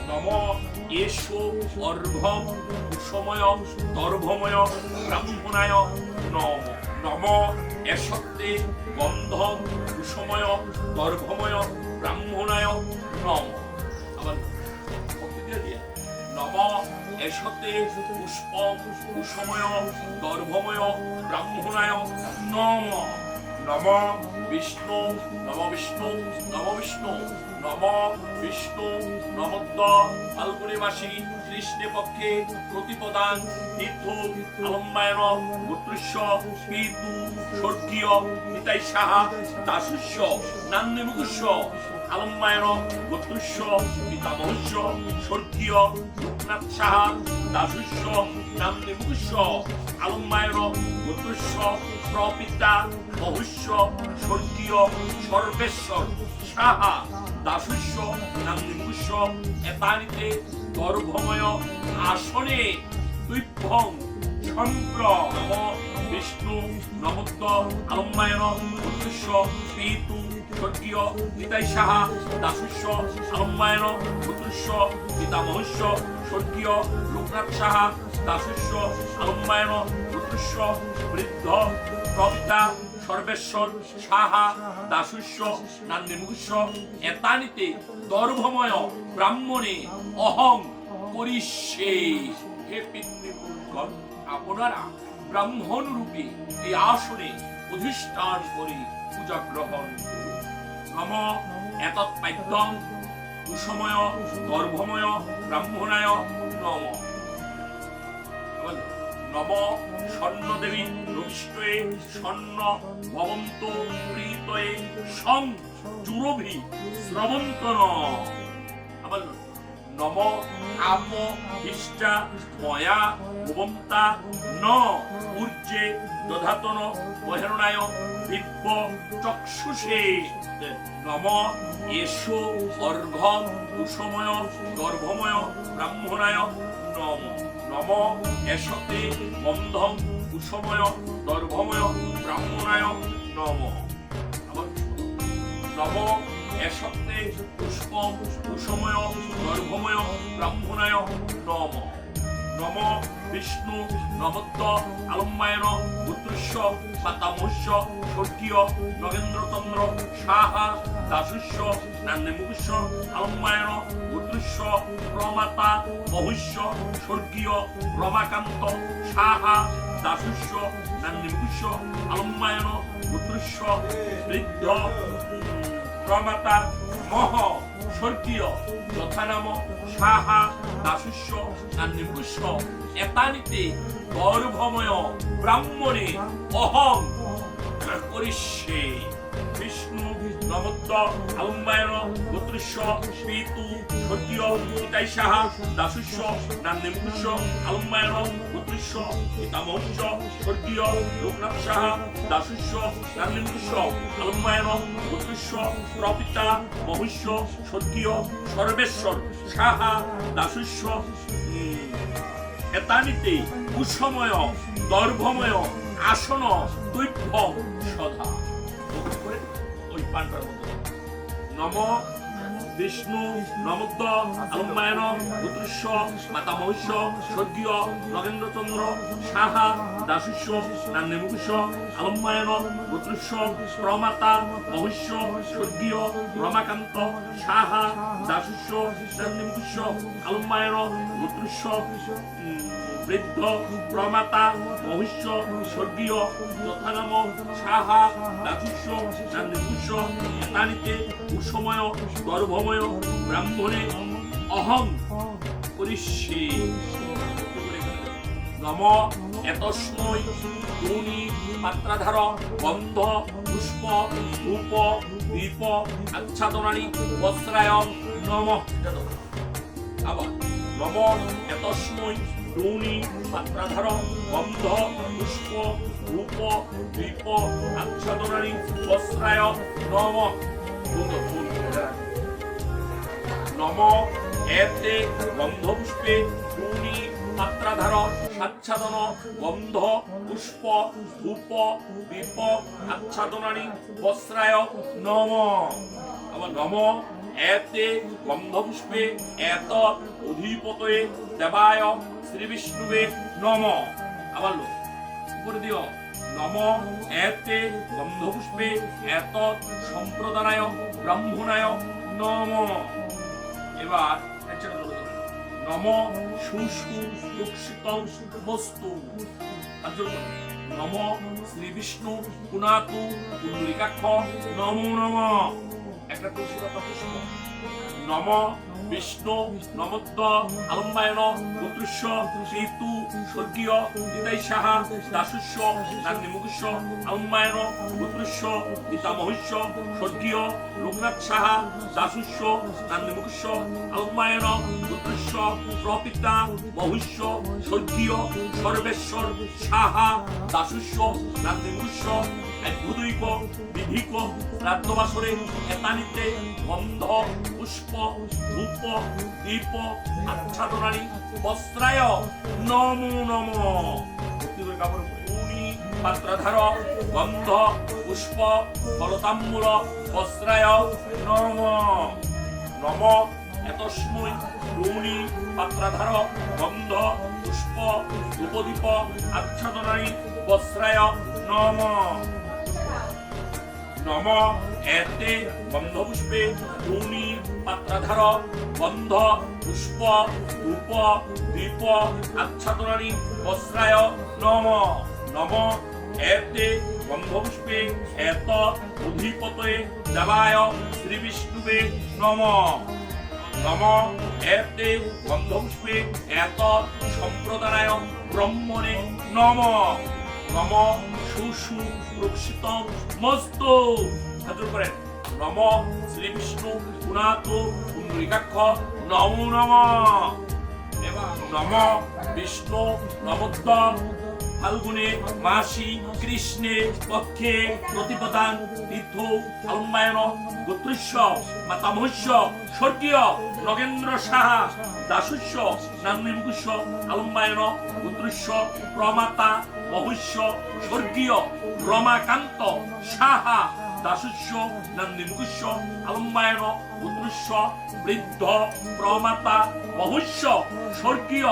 নম এষো অর্ভম কুসময় গর্ভময় ব্রাহ্মণায় নম নম এসত্তে গন্ধম কুসময় গর্ভময় ব্রাহ্মণায় নম। আবার নম এসতে পুষ্পম কুসময় গর্ভময় ব্রাহ্মণায় নম নম বিষ্ণু নম বিষ্ণু নম বিষ্ণু নম বিষ্ণু নমদ্দ ফাল্গুনে মাসি কৃষ্ণে পক্ষে প্রতিপদান তীর্থ আলম্বায়ন গোত্রস্য পিতু স্বর্গীয় নিতাই সাহা দাসস্য নান্দিমুকুস্য আলম্বায়ন গোত্রস্য পিতামহস্য স্বর্গীয় লোকনাথ সাহা দাসস্য নান্দিমুকুস্য আলম্বায়ন গোত্রস্য প্রপিতা মহস্য স্বর্গীয় সর্বেশ্বর সাহা দাসস্য নান্দিমুকুস্য এতানিতে গর্ভময় আসনে দুইভং সম্প্র নম বিষ্ণু নমদ্দ আলম্বায়ন গোত্রস্য পিতু স্বর্গীয় নিতাই সাহা দাসস্য আলম্বায়ন গোত্রস্য পিতামহস্য স্বর্গীয় লোকনাথ সাহা দাসস্য আলম্বায়ন গোত্রস্য বৃদ্ধ প্রপিতা সর্বেশ্বর সাহা দাসস্য নান্দিমুকুস্য এতানিতে গর্ভময় ব্রাহ্মণে অহং করিষ্যে। হে পিতৃপুরুষগণ, আপনারা ব্রাহ্মণ রূপে এই আসনে অধিষ্ঠান করে পূজা গ্রহণ করুন। নম এতৎপাদ্যং কুসময় গর্ভময় ব্রাহ্মণায় নম। নম স্বর্ণ দেবী রবিষ্টয়ে স্বর্ণ ভবন্ত প্রীতয়ে সং জুরভি স্রবন্ত আবার নম আপ হিষ্ঠা ময়া ভবন্তা ন ঊর্জে দধাতন মহেরণায় দিব্য চক্ষুষে নম এষো অর্ঘম কুসময় গর্ভময় ব্রাহ্মণায় নম নম এষতে গন্ধম কুসময় গর্ভময় ব্রাহ্মণায় নম। নম এষতে পুষ্পম কুসময় গর্ভময় ব্রাহ্মণায় নম নম বিষ্ণু নমদ্দ আলম্বায়ন গোত্রস্য পাতামস্য স্বর্গীয় নগেন্দ্রচন্দ্র সাহা দাসুষ্য নান্নে মুকুষ্য আলম্বায়ন গোত্রস্য প্রমাতা মহুষ্য স্বর্গীয় রমাকান্ত সাহা দাসুষ্য নান্নে মুকুষ্য আলম্বায়ন গোত্রস্য বৃদ্ধ প্রমাতা মহ স্বর্গীয় যথানাম সাহা দাসুষ্য নান্নিপুষ্য এতানিতে গর্ভময় ব্রাহ্মণে অহং করিষ্যে বিষ্ণু নমত্ত আলম্বায়ন গোত্রস্য পিতু স্বর্গীয় পিতাই সাহা দাসুষ্য নান্নিপুষ্য আলম্বায়ন গোত্রস্য পিতামহস্য স্বর্গীয় লোকনাথ সাহা দাসুষ্য নান্নিপুষ্য আলম্বায়ন গোত্রস্য প্রপিতা মহুষ্য স্বর্গীয় সর্বেশ্বর সাহা দাসুষ্য এতানিতে কুসময় দর্ভময় আসন দৈভ্য সদা ওই পানটার মধ্যে নম বিষ্ণু নমদ্দ আলম্বায়ন গোত্রস্য মাতা মহিষ্য স্বর্গীয় নগেন্দ্রচন্দ্র সাহা দাসুষ্য নান্নে মুকুষ্য আলম্বায়ন গোত্রস্য প্রমাতা মহিষ্য স্বর্গীয় রমাকান্ত সাহা দাসুষ্য নান্নে মুকুষ্য আলম্বায়ন গোত্রস্য বৃদ্ধ প্রমাতা মহিষ্য স্বর্গীয় যথানাম সাহা দাসুষ্য নান্নিপুষ্য এতানিতে কুসময় গর্ভময় ব্রাহ্মণে অহং করিষ্যে নম এতস্মৈ গুণী পাত্রাধার গন্ধ পুষ্প ধূপ দীপ আচ্ছাদনানি বস্ত্রায় নমঃ আবার নম এতস্মৈ গুণী পাত্রাধার গন্ধ পুষ্প ধূপ দীপ আচ্ছাদনানি বস্ত্রায় নমঃ নম এতে গন্ধপুষ্পে গুণী পাত্রাধার আচ্ছাদন গন্ধ পুষ্প ধূপ দীপ আচ্ছাদনানি বস্ত্রায় নম আবার নম এতে গন্ধপুষ্পে এত অধিপতয়ে দেবায় শ্রী বিষ্ণুবে নম আবার করে দিও নম এতে গন্ধপুষ্পে এত সম্প্রদানায় ব্রাহ্মণায় নম এবার নম সুষুপ্সিত বস্তু নম শ্রী বিষ্ণু পুনাতু পুণ্ডরিকাক্ষ নমো নম একটা তুলসীলতা পুষ্প নম বিষ্ণু নমদ্দ আলম্বায়ন গোত্রস্য পিতু স্বর্গীয় পিতাই সাহা দাসুষ্য নান্নিমুকুষ্য আলম্বায়ন গোত্রস্য পিতামহস্য স্বর্গীয় লোকনাথ সাহা দাসুষ্য নান্নিমুকুষ্য আলম্বায়ন গোত্রস্য প্রপিতা মহুষ্য স্বর্গীয় সর্বেশ্বর সাহা দাসুষ্য নান্নিমুকুষ্য অদ্ভুতৈক বিধিক রাজ্যবাসরে এতানিতে গন্ধ পুষ্প ধূপ দীপ আচ্ছাদনানি বস্ত্রায় নমো নম পাত্রাধার গন্ধ পুষ্প ফলতাম্বুল বস্ত্রায় নম নম এতস্মৈ গুণী পাত্রাধার গন্ধ পুষ্প ধূপদীপ আচ্ছাদনানি বস্ত্রায় নম নম এতে গন্ধপুষ্পে গুণী পাত্রাধার গন্ধ পুষ্প ধূপ দীপ আচ্ছাদনানি বস্ত্রায় নম নম এতে গন্ধপুষ্পে এত অধিপতয়ে দেবায় শ্রী বিষ্ণুবে নম নম এতে গন্ধপুষ্পে এত সম্প্রদানায় ব্রহ্মণে নম নম সুষুপ্সিত মস্তু করেন নম শ্রী বিষ্ণু পুনাতু পুণ্ডরিকাক্ষ নমো নম নম বিষ্ণু নমদ্দ ফাল্গুনে মাসি কৃষ্ণে পক্ষে প্রতিপদান তীর্থ আলম্বায়ন গোত্রস্য মাতামহস্য স্বর্গীয় নগেন্দ্র সাহা দাসুষ্য নান্নিমুকুষ্য আলম্বায়ন গোত্রস্য প্রমাতা মহুষ্য স্বর্গীয় রমাকান্ত সাহা দাসুষ্য নান্নিমুকুষ্য আলম্বায়ন গোত্রস্য বৃদ্ধ প্রমাতা মহুষ্য স্বর্গীয়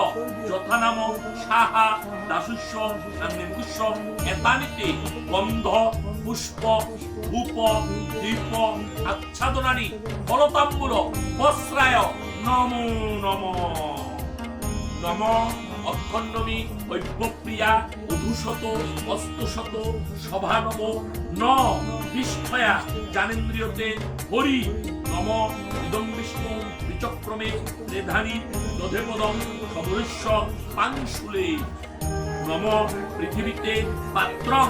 যথানাম সাহা দাসুষ্য নান্নিমুকুষ্য এতানিতে গন্ধ পুষ্প ধূপ দীপ আচ্ছাদনানি ফলতাম্বুল বস্ত্রায় নমো নমো নম অক্ষণ্ডমী ঐব্যপ্রিয়া অধুশত অস্তশত সভানব ন নিষ্ঠয়া জানেন্দ্রিয়তে হরি নম ইদং বিষ্ণু বিচক্রমে নিধানি দধেপদম সমরেশ্ব পাংশুলে নম পৃথিবীতে পাত্রং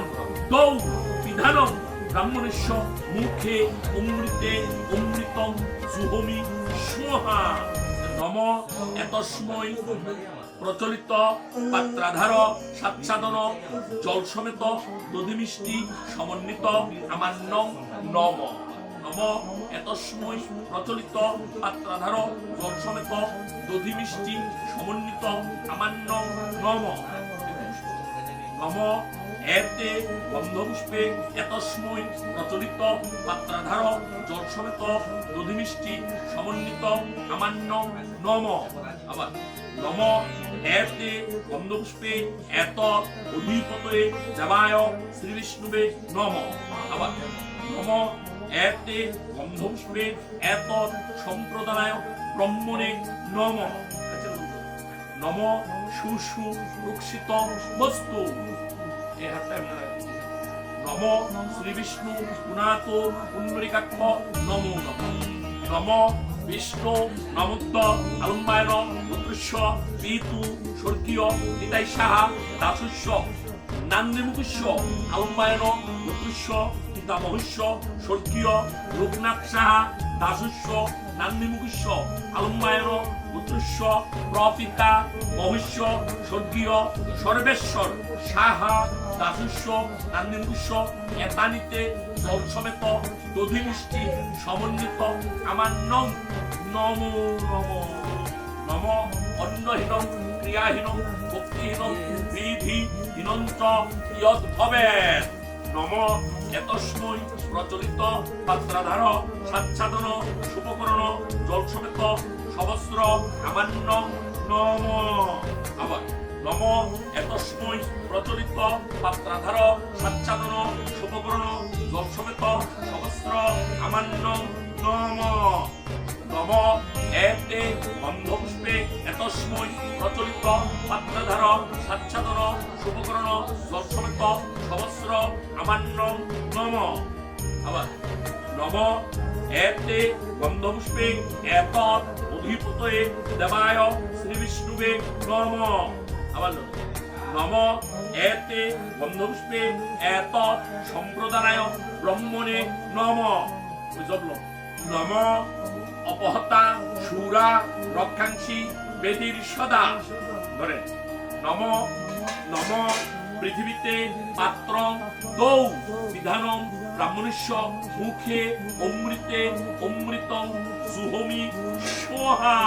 দৌ বিধানং ব্রাহ্মণেশ্ব মুখে অমৃতে অমৃতং জুহমি সোহা নম এতস্মৈ প্রচলিত পাত্রাধার সাচ্ছাদন জল সমেত দধি মিষ্টি সমন্বিত আমান্য নম নম এতস্মৈ প্রচলিত পাত্রাধার জল সমেত দধি মিষ্টি সমন্বিত আমান্য নম নম এতে গন্ধপুষ্পে এতস্মৈ প্রচলিত পাত্রাধার জল সমেত দধি মিষ্টি সমন্বিত আমান্য নম আবার নম এতে গন্ধপুষ্পে এত অধিপতয়ে দেবায় শ্রী বিষ্ণুবে নম আবার নম এতে গন্ধপুষ্পে এত সম্প্রদায় ব্রহ্মণে নম নম সুষু রুক্ষিত বস্তু এই হাতটা নম শ্রী বিষ্ণু পুনাত পুণ্ডরিকাক্ষ নমো নম নম বিষ্ণু নমোদ্দ আলম্বায়ন পুত্রস্য পিতু স্বর্গীয় নিতাই সাহা দাসস্য নান্দিমুখস্য আলম্বায়ন পুত্রস্য পিতামহস্য স্বর্গীয় লোকনাথ সাহা দাসস্য নান্দিমুখস্য আলম্বায়ন পুত্রস্য প্রপিতা মহস্য স্বর্গীয় সর্বেশ্বর সাহা দাসস্য নান্দিমুখস্য এতানিতে জল সমেত দধি মিষ্টি সমন্বিত আমান্য নমো নমো নম অন্নহীনং ক্রিয়াহীনং ভক্তিহীনং বিধিহীনং চ ইয়ৎ ভবেৎ নম এতস্মৈ প্রচলিত পাত্রাধার সাচ্ছাদন শুভকরণ জল সমেত সহস্র আমান্য নম আবার নম এতস্মৈ প্রচলিত পাত্রাধার সাচ্ছাদন শুভকরণ জল সমেত সহস্র আমান্য নম নম এতে গন্ধপুষ্পে এতস্মৈ প্রচলিত পাত্রাধার সাচ্ছাদন শুভকরণ জল সমেত সহস্র আমান্য নম আবার নম এতে গন্ধপুষ্পে এত অধিপতয়ে দেবায় শ্রী বিষ্ণুবে নম আবার নম এতে গন্ধপুষ্পে এত সম্প্রদায় ব্রহ্মণে নম বুঝল নম অপহতা সুরা রক্ষাংসী বেদির সদা ধরে নম নম পৃথিবীতে পাত্র দৌ বিধানম ব্রাহ্মণেশ্ব মুখে অমৃতে অমৃতং সুহমি সোহা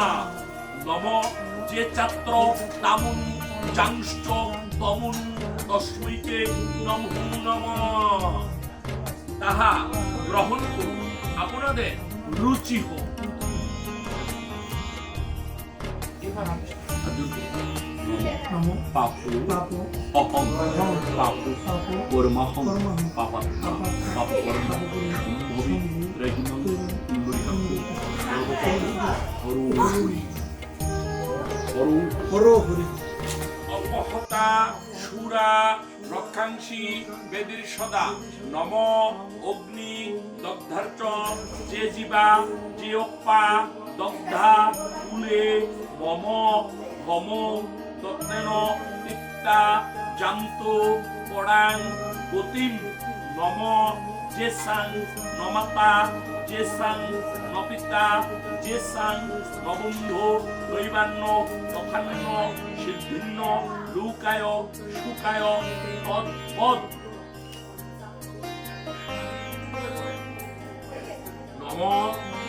নম যে ছাত্র তামুন চাংশ্চ তমুন তস্মৈতে নমঃ নমঃ তাহা গ্রহণ করুন আপনাদের রুচি হোক নমো পাপু পাপো অহং পাপু কর্মহং পাপা পাপ কর্ম ভবি রহিমং হরি অপহতা সুরা রক্ষাংসী বেদির সদা নম অগ্নি দগ্ধার্চ যে জীবা যে অপ্পা দগ্ধা কুলে মম ভম দত্তেন নিত্যা জান্ত পড়াং গতিম নম যে সাং নমাতা যে সাং নপিতা যে সাং নবন্ধু দৈবান্ন তথান্য সিদ্ধিন্ন লুকায় সুকায় তৎপদ নম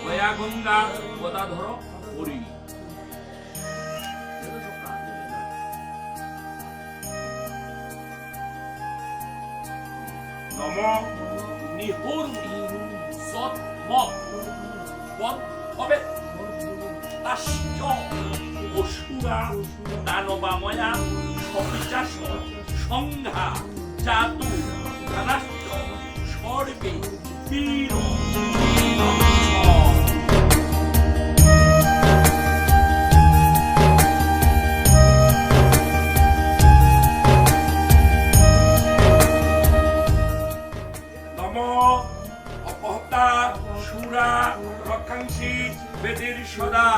দয়া গঙ্গা গদাধর হরি নম নিহুর্মি সৎ মত পদ হবে তাশ্চ অসুরা দানবাময়া সপিচাস সংঘা জাতু ধানাশ্চ সর্বে বীর নম অপহতা সুরা রক্ষাংসী বেদের সদা।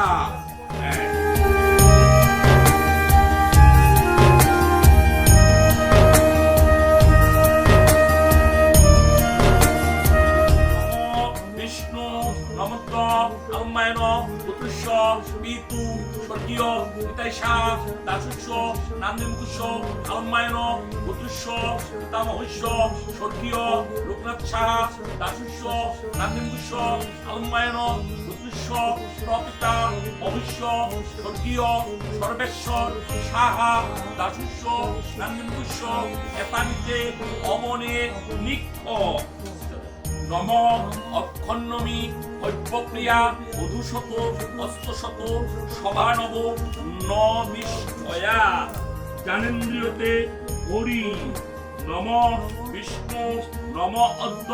বিষ্ণু নমত্ত আলম্বায়ন পুত্রস্য পিতু স্বর্গীয় পিতাইষা দাসস্য নান্দিমুকুস্য আলম্বায়ন পুত্রস্য পিতামহস্য স্বর্গীয় লোকনাথ সাহা দাসস্য নান্দিমুকুস্য আলম্বায়ন পুত্রস্য প্রপিতা মহিষ্য স্বর্গীয় সর্বেশ্বর সাহা দাসস্য নান্দিমুকুস্য এতানিতে অমনে নিক্ষ। নম অক্ষন্নমী হৈপ্যপ্রিয়া মধুশত অষ্টশত সভানব নিষ্ঠয়া জ্ঞানেন্দ্রিয়তে হরি। নম বিষ্ণু নম অদ্য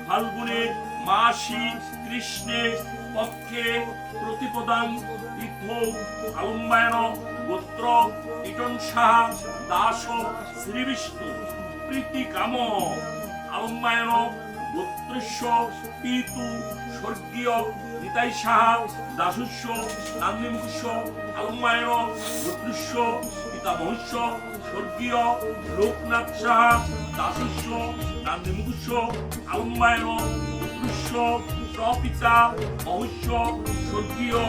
ফাল্গুনে মাসি কৃষ্ণে পক্ষে প্রতিপদাং তীর্থৌ আলম্বায়ন গোত্র ইটন সাহা দাস শ্রীবিষ্ণু প্রীতিকাম আলম্বায়ন গোত্রস্য পিতু স্বর্গীয় নিতাই সাহা দাসস্য নান্দিমুকুস্য আলম্বায়ন গোত্রস্য পিতামহস্য স্বর্গীয় লোকনাথ সাহা দাসস্য নান্দিমুকুস্য আলম্বায়ন গোত্রস্য প্রপিতা মহস্য স্বর্গীয়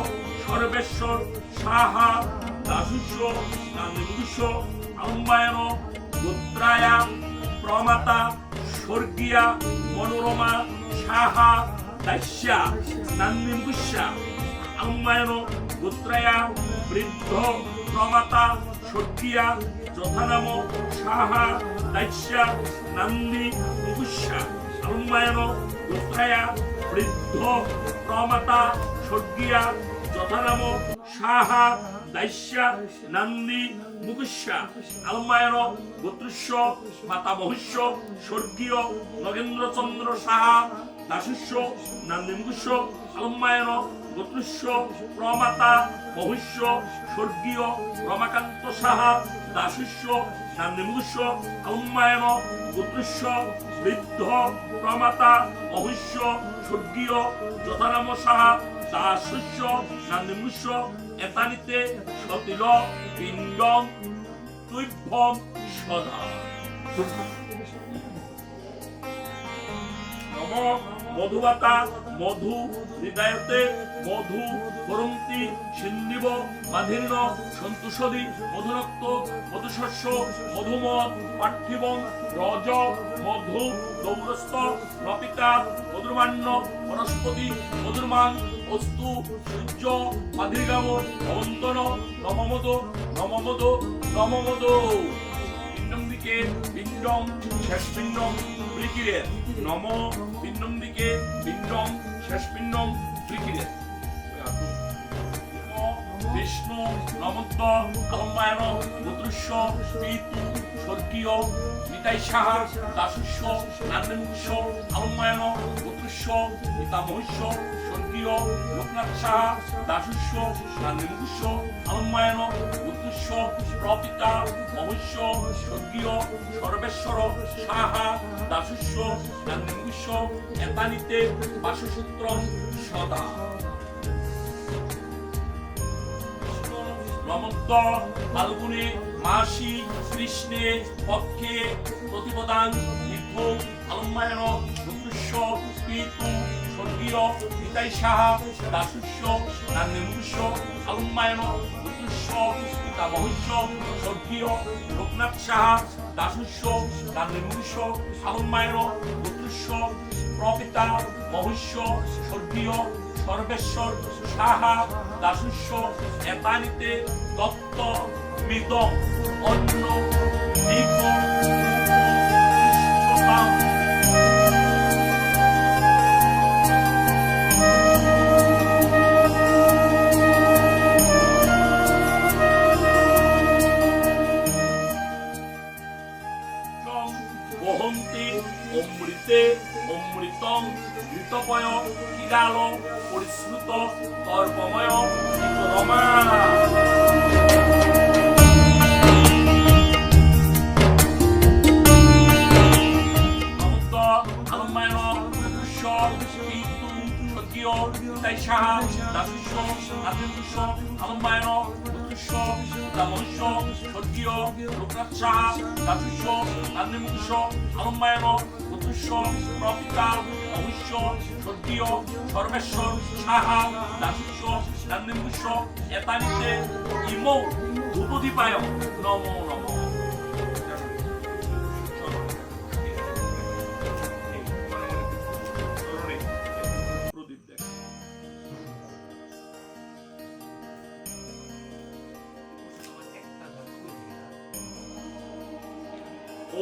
সর্বেশ্বর সাহা দাসস্য নান্দিমুকুস্য আলম্বায়ন গোত্রায়া প্রমাতা স্বর্গীয়া মনোরমা সাহা দাস্যা নান্দিমুকুস্যা আলম্বায়ন গোত্রায়া বৃদ্ধ প্রমাতা স্বর্গীয়া যথানাম সাহা দাস্যা নান্দিমুকুস্যা আলম্বায়ন গোত্রায়া বৃদ্ধ প্রমাতা স্বর্গীয়া যথানাম সাহা দাস্যা নান্দিমুকুস্যা আলম্বায়ন গোত্রস্য মাতামহস্য স্বর্গীয় নগেন্দ্রচন্দ্র সাহা দাসস্য নান্দিমুকুস্য আলম্বায়ন গোত্রস্য প্রমাতা মহস্য স্বর্গীয় রমাকান্ত সাহা দাসস্য নান্দিমুকুস্য আলম্বায়ন গোত্রস্য বৃদ্ধ প্রমাতা মহস্য স্বর্গীয় যথানাম সাহা দাসস্য নান্দিমুকুস্য এতানিতে সতিল পিণ্ডং তুভ্যম সদা। নম মধুবাতা মধু হৃদয়তে মধু করন্তি সিন্দিব বাধীর্ণ সন্তুষদি মধুরক্ত মধুশস্য মধুমদ পার্থিবং রজ মধু দৌরস্থ নপিতা মধুর্মান্য বনস্পতি মধুর্মাং অস্তু সূর্য বাধির্গাম অবন্তন নমমদ নমমদ নমমদ। পিণ্ডম দিকে পিণ্ডম শেষ পিণ্ডম বৃকিরে নম পিণ্ডম দিকে পিণ্ডম শেষ পিণ্ডম বৃকিরে। বিষ্ণু নমদ্দ আলম্বায়ন গোত্রস্য পিতু স্বর্গীয় নিতাই সাহা দাসস্য নান্দিমুকুস্য আলম্বায়ন গোত্রস্য পিতামহস্য স্বর্গীয় লোকনাথ সাহা দাসস্য নান্দিমুকুস্য আলম্বায়ন গোত্রস্য প্রপিতা মহস্য স্বর্গীয় সর্বেশ্বর সাহা দাসস্য নান্দিমুকুস্য এতানিতে বাসসূত্রং সদা। নমদ্দ ফাল্গুনে মাসি কৃষ্ণে পক্ষে প্রতিপদাং তীর্থৌ আলম্বায়ন গোত্রস্য পিতু স্বর্গীয় নিতাই সাহা দাসস্য নান্দিমুকুস্য আলম্বায়ন গোত্রস্য পিতামহস্য স্বর্গীয় লোকনাথ সাহা দাসস্য নান্দিমুকুস্য আলম্বায়ন গোত্রস্য প্রপিতা মহস্য স্বর্গীয় সর্বেশ্বর সাহা দাসস্য এতানিতে দত্ত মৃদম অন্য দীপ বহন্তি অমৃতে পরিশ্রুত তর্পময় রমা সর্বেশ্বর সাহা দাসুষ নান্দিমুষ এতানিতে ইমৌ ধূপদীপায় নমো নমঃ। প্রদীপ দেখ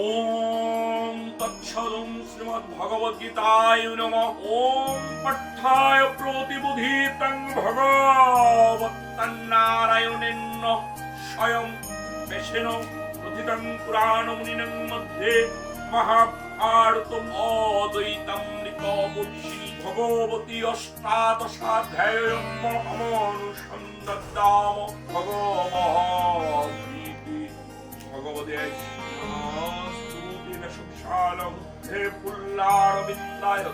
ওম তৎসদং শ্রীমদ্ভগবদ্গীতায় নমঃ। ওম পঠ্যায় প্রতিবুধিতং ভগবত্তন্নারায়ণেন স্বয়ং বেশেন প্রথিতং পুরাণমুনিনাং মধ্যে মহাভারতম অদ্বৈতামৃতবর্ষি ভগবতী অষ্টাদশাধ্যায়ম অমনুসন্ধাম ভগবদ্গীতি ভগবতে হে পুল্লারবিন্দায়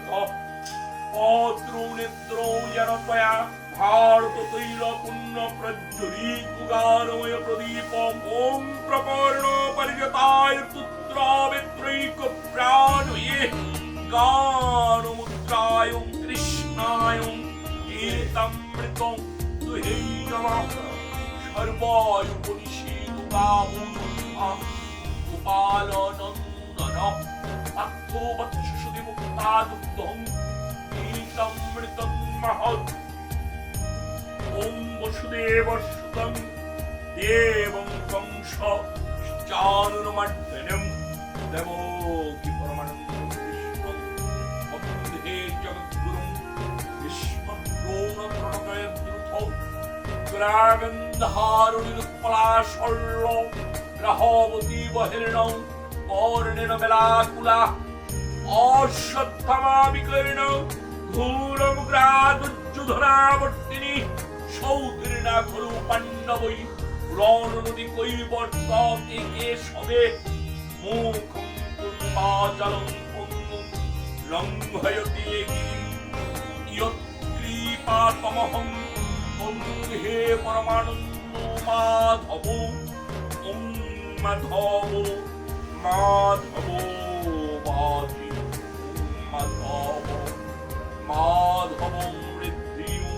পত্রনেত্রো জনতয়া ভারত তৈল পুণ্য প্রজ্জ্বলিকুগানময় প্রদীপ ওম প্রপর্ণ পরিগতায় পুত্রাবেত্রৈক প্রাণয়ে গানমুদ্রায় কৃষ্ণায় গীতামৃত দুহে নমঃ। সর্বায়ুপনিষীদুগামুখা গোপালনন্দন পার্থবৎসুদি মুক্তাদুগ্ধং গীতামৃতং মহৎ। ওম বসুদেবসুতং দেবং কংস চানুর্মর্দনম দেবকী পরমানন্দং কৃষ্ণং বন্দে জগদ্গুরুং ভীষ্মদ্রোণপ্রণতয়দ্রুতৌ গ্রাগন্ধারুণিরুৎপলাশল্য গ্রহবতী বহির্ণং পর্ণেন বেলাকুলা অশ্বত্থমাবিকর্ণ ঘূরমুগ্রাদুজ্জুধনাবর্তিনী সৌতীর্ণা খলু পাণ্ডবৈ পুরাণ নদী কৈবর্তকে কেশবে মুখং কুর্বাচলং পঙ্গুং লঙ্ঘয়তে গিরিম ইয়ৎকৃপাতমহং ওম হে পরমানন্দ মাধব ওম মাধব মাধব বাজি মাধব মাধব মৃত্যু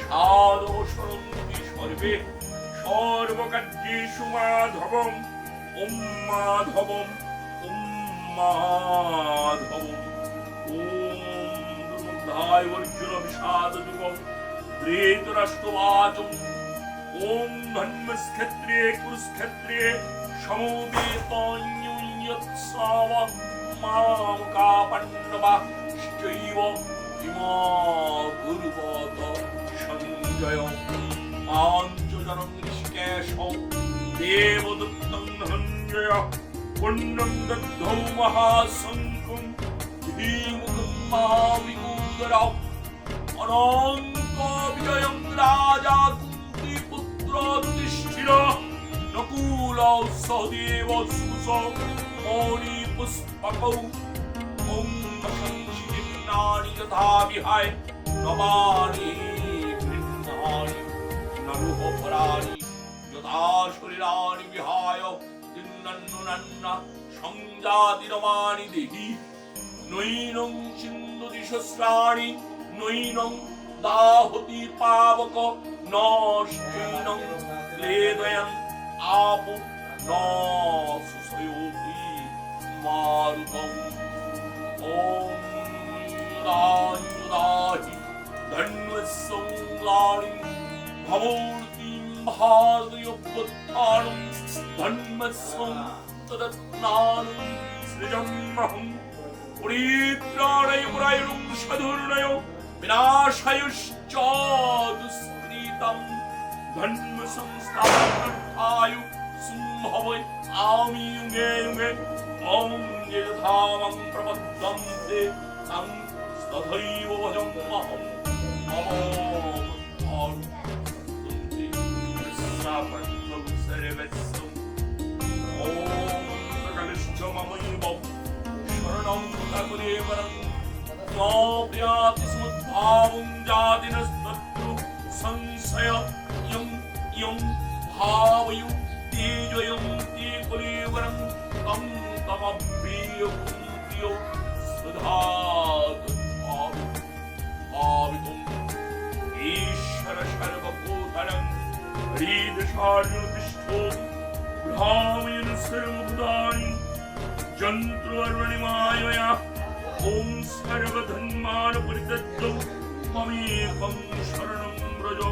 সাধব সরন্তি সর্বে সর্বকার্যেষু মাধবম ওম মাধবম ওম মাধবম। ওম দুর্মুগ্ধায় অর্জুন বিষাদ যুগম ধৃতরাষ্ট্রবাচম ওম ধন্মস্ক্ষেত্রে কুরুক্ষেত্রে সমবেতন্যুৎসব মামকা পাণ্ডবাশ্চৈব ইমা গুরুবত সঞ্জয় পাঞ্চজনং ঋষিকেশ দেবদত্তং ধনঞ্জয় পুণ্যং দগ্ধৌ মহাশঙ্কুং ধীমুখং মহাবিকূদরাও অনন্ত বিজয়ং রাজা কুন্তি পুত্র যুধিষ্ঠির নকুল সহদেব সুস মৌনি পুষ্পকৌ ওম সংশিন্নানি যথা বিহায় নবানি বৃন্নানি নরুহ পরানি যথা শরীরানি বিহায় দিন্নান্নুনান্না সংজাতি নমানি দেহি নৈনং সিন্ধু দিশস্রাণি নৈনং দাহতি পাবক নশ্চৈনং ক্লেদয়ং আপু ন সুসয়োতি মারুতং। ওম yudahi ধন্যসংলানি ভবূতিম ভারতয়োপত্থানং ধন্মসং তদত্নানং সৃজন্মহং পরিত্রাণায় মুরায়ুং সাধুর্ণয় বিনাশায়ুশ্চ দুষ্কৃতং ধর্ম সংস্থাপনার্থায় সম্ভবৈ আমি যুগে যুগে ওম যথামং প্রপদ্যন্তে তং তথৈব ভজম্মহং। সয় ইয়ং ইয়ং ভাবয়ু তেজয়ং তে কলিবরং তং তমব্বিয় কুন্তিয় সুধাত আবিতুম ঈশ্বর সর্বভূতানাং হৃদশার্যতিষ্ঠো ব্রাহ্মণ সর্বভূতানি যন্ত্রর্ণিমায়য়া ওম সর্বধর্মান পরিত্যজ্য মমেকং শরণং ব্রজ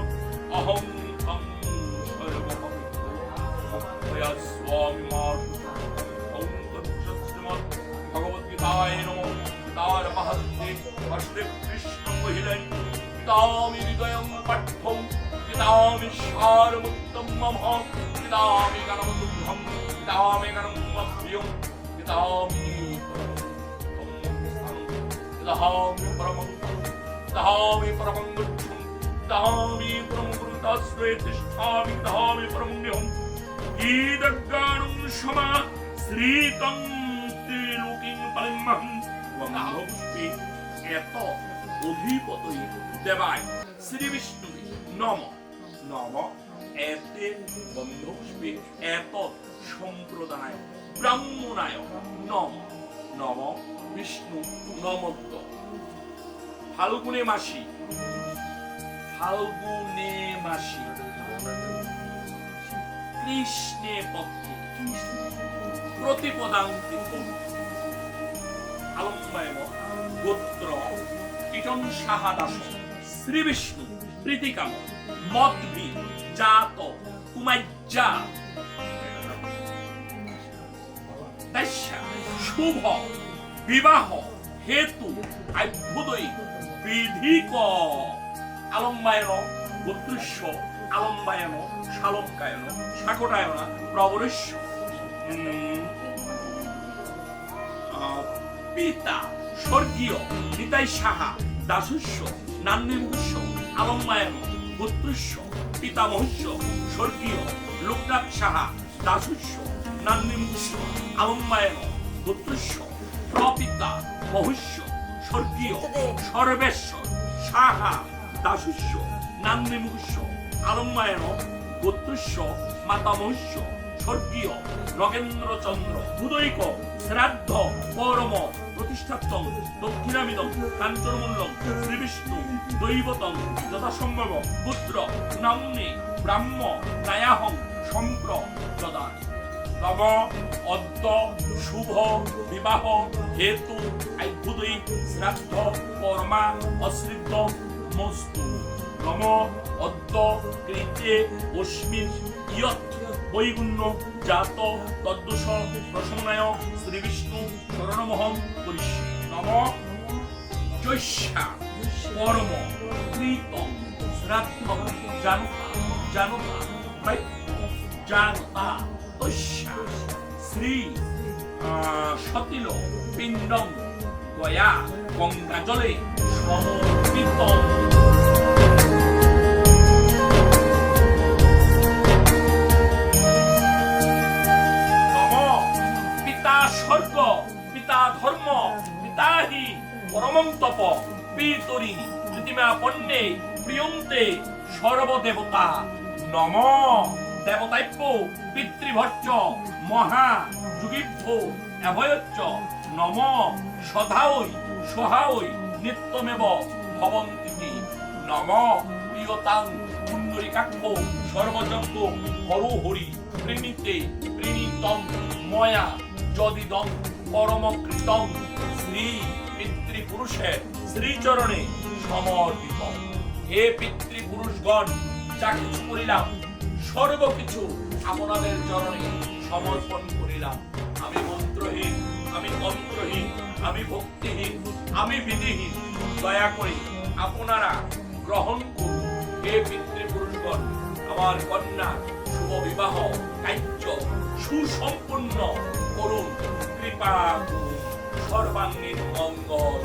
অহং তং সর্বভূতয়া স্বামী ওম তৎসৎ ভগবদ্গীতায় নমঃ। তার মাহাত্ম্যে অষ্টে কৃষ্ণ কহিলেন পিতামি হৃদয়ং পাঠ্যং পিতামি সারমুক্তম মম পিতামি গণম দুগ্ধম পিতামি গণম প্রিয়ং পিতামি পিতামি পরমং পিতামি পরমং গচ্ছং পিতামি পরমং গুরুতাশ্রয়ে তিষ্ঠামি পিতামি পরমং নিহং ঈদজ্ঞানং সমা শ্রীতং ত্রিলোকিং পরিমহং পুষ্পে এত অধিপতই দেবায় শ্রী বিষ্ণু নম নম এতে বন্ধুষ্পে এত সম্প্রদায় ব্রাহ্মণায় নম নম বিষ্ণু নমদ্দ। ফাল্গুনে মাসি ফাল্গুনে মাসি কৃষ্ণে পক্ষে প্রতিপদান্তি আলম্বায়ন গোত্র কীটন সাহা দাস শ্রী বিষ্ণু প্রীতিকাম মদ্ভি জাত কুমাজ্জা দশা শুভ বিবাহ হেতু আভ্যুদয়ী বিধিক আলম্বায়ন গোত্রস্য আলম্বায়ন শালঙ্কায়ন শাকটায়ন প্রবরস্য পিতা স্বর্গীয় নিতাই সাহা দাসস্য নান্যমুষ্য আলম্বায়ন গোত্রস্য পিতামহস্য স্বর্গীয় লোকনাথ সাহা দাসস্য নান্যমুষ্য আলম্বায়ন গোত্রস্য প্রপিতা মহস্য স্বর্গীয় সর্বেশ্বর সাহা দাসস্য নান্যমুষ্য আলম্বায়ন গোত্রস্য মাতামহস্য স্বর্গীয় নগেন্দ্রচন্দ্র উদয়িক শ্রাদ্ধ পরম প্রতিষ্ঠাত্তং দক্ষিণামিদং কাঞ্চনমূল্যং শ্রীবিষ্ণু দৈবতং যথাসম্ভব পুত্র নাম্নে ব্রাহ্ম নায়াহং সম্প্রদায় নব অদ্য শুভ বিবাহ হেতু আভ্যুদয়ী শ্রাদ্ধ পরমা অশ্রিদ্ধ মস্তু নম অদ্য কৃতে অস্মিন ইয়ৎ বৈগুণ্য জাত তদ্দোষ প্রসন্নায় শ্রী বিষ্ণু শরণমহং করিষ্যে নম জৈষ্যা পরম কৃতং শ্রাদ্ধং জানুতা জানুতা জানুতা তস্যা শ্রী সতিল পিণ্ডং গয়া গঙ্গা জলে সমর্পিতং। স্বর্গ পিতা ধর্ম পিতাহি পরমং তপ পিতরি প্রতিমা পণ্যে প্রিয়ন্তে সর্বদেবতা নম দেবতাপ্য পিতৃভর্চ মহা যুগিভ্য অভয়চ্চ নম সদাই সহাই নিত্যমেব ভবন্তি নম প্রিয়তাং পুণ্ডরিকাক্ষ সর্বযজ্ঞ হরোহরি প্রেমিতে প্রীণিতং ময়া যদিদং পরমকৃতং শ্রী পিতৃপুরুষের শ্রীচরণে সমর্পিত। হে পিতৃপুরুষগণ, যা কিছু করিলাম সর্বকিছু আপনাদের চরণে সমর্পণ করিলাম। আমি মন্ত্রহীন, আমি তন্ত্রহীন, আমি ভক্তিহীন, আমি বিধিহীন। দয়া করে আপনারা গ্রহণ করুন। হে পিতৃপুরুষগণ, আমার কন্যা শুভ বিবাহ কার্য সুসম্পন্ন করুন। কৃপা সর্বাঙ্গীন মঙ্গল।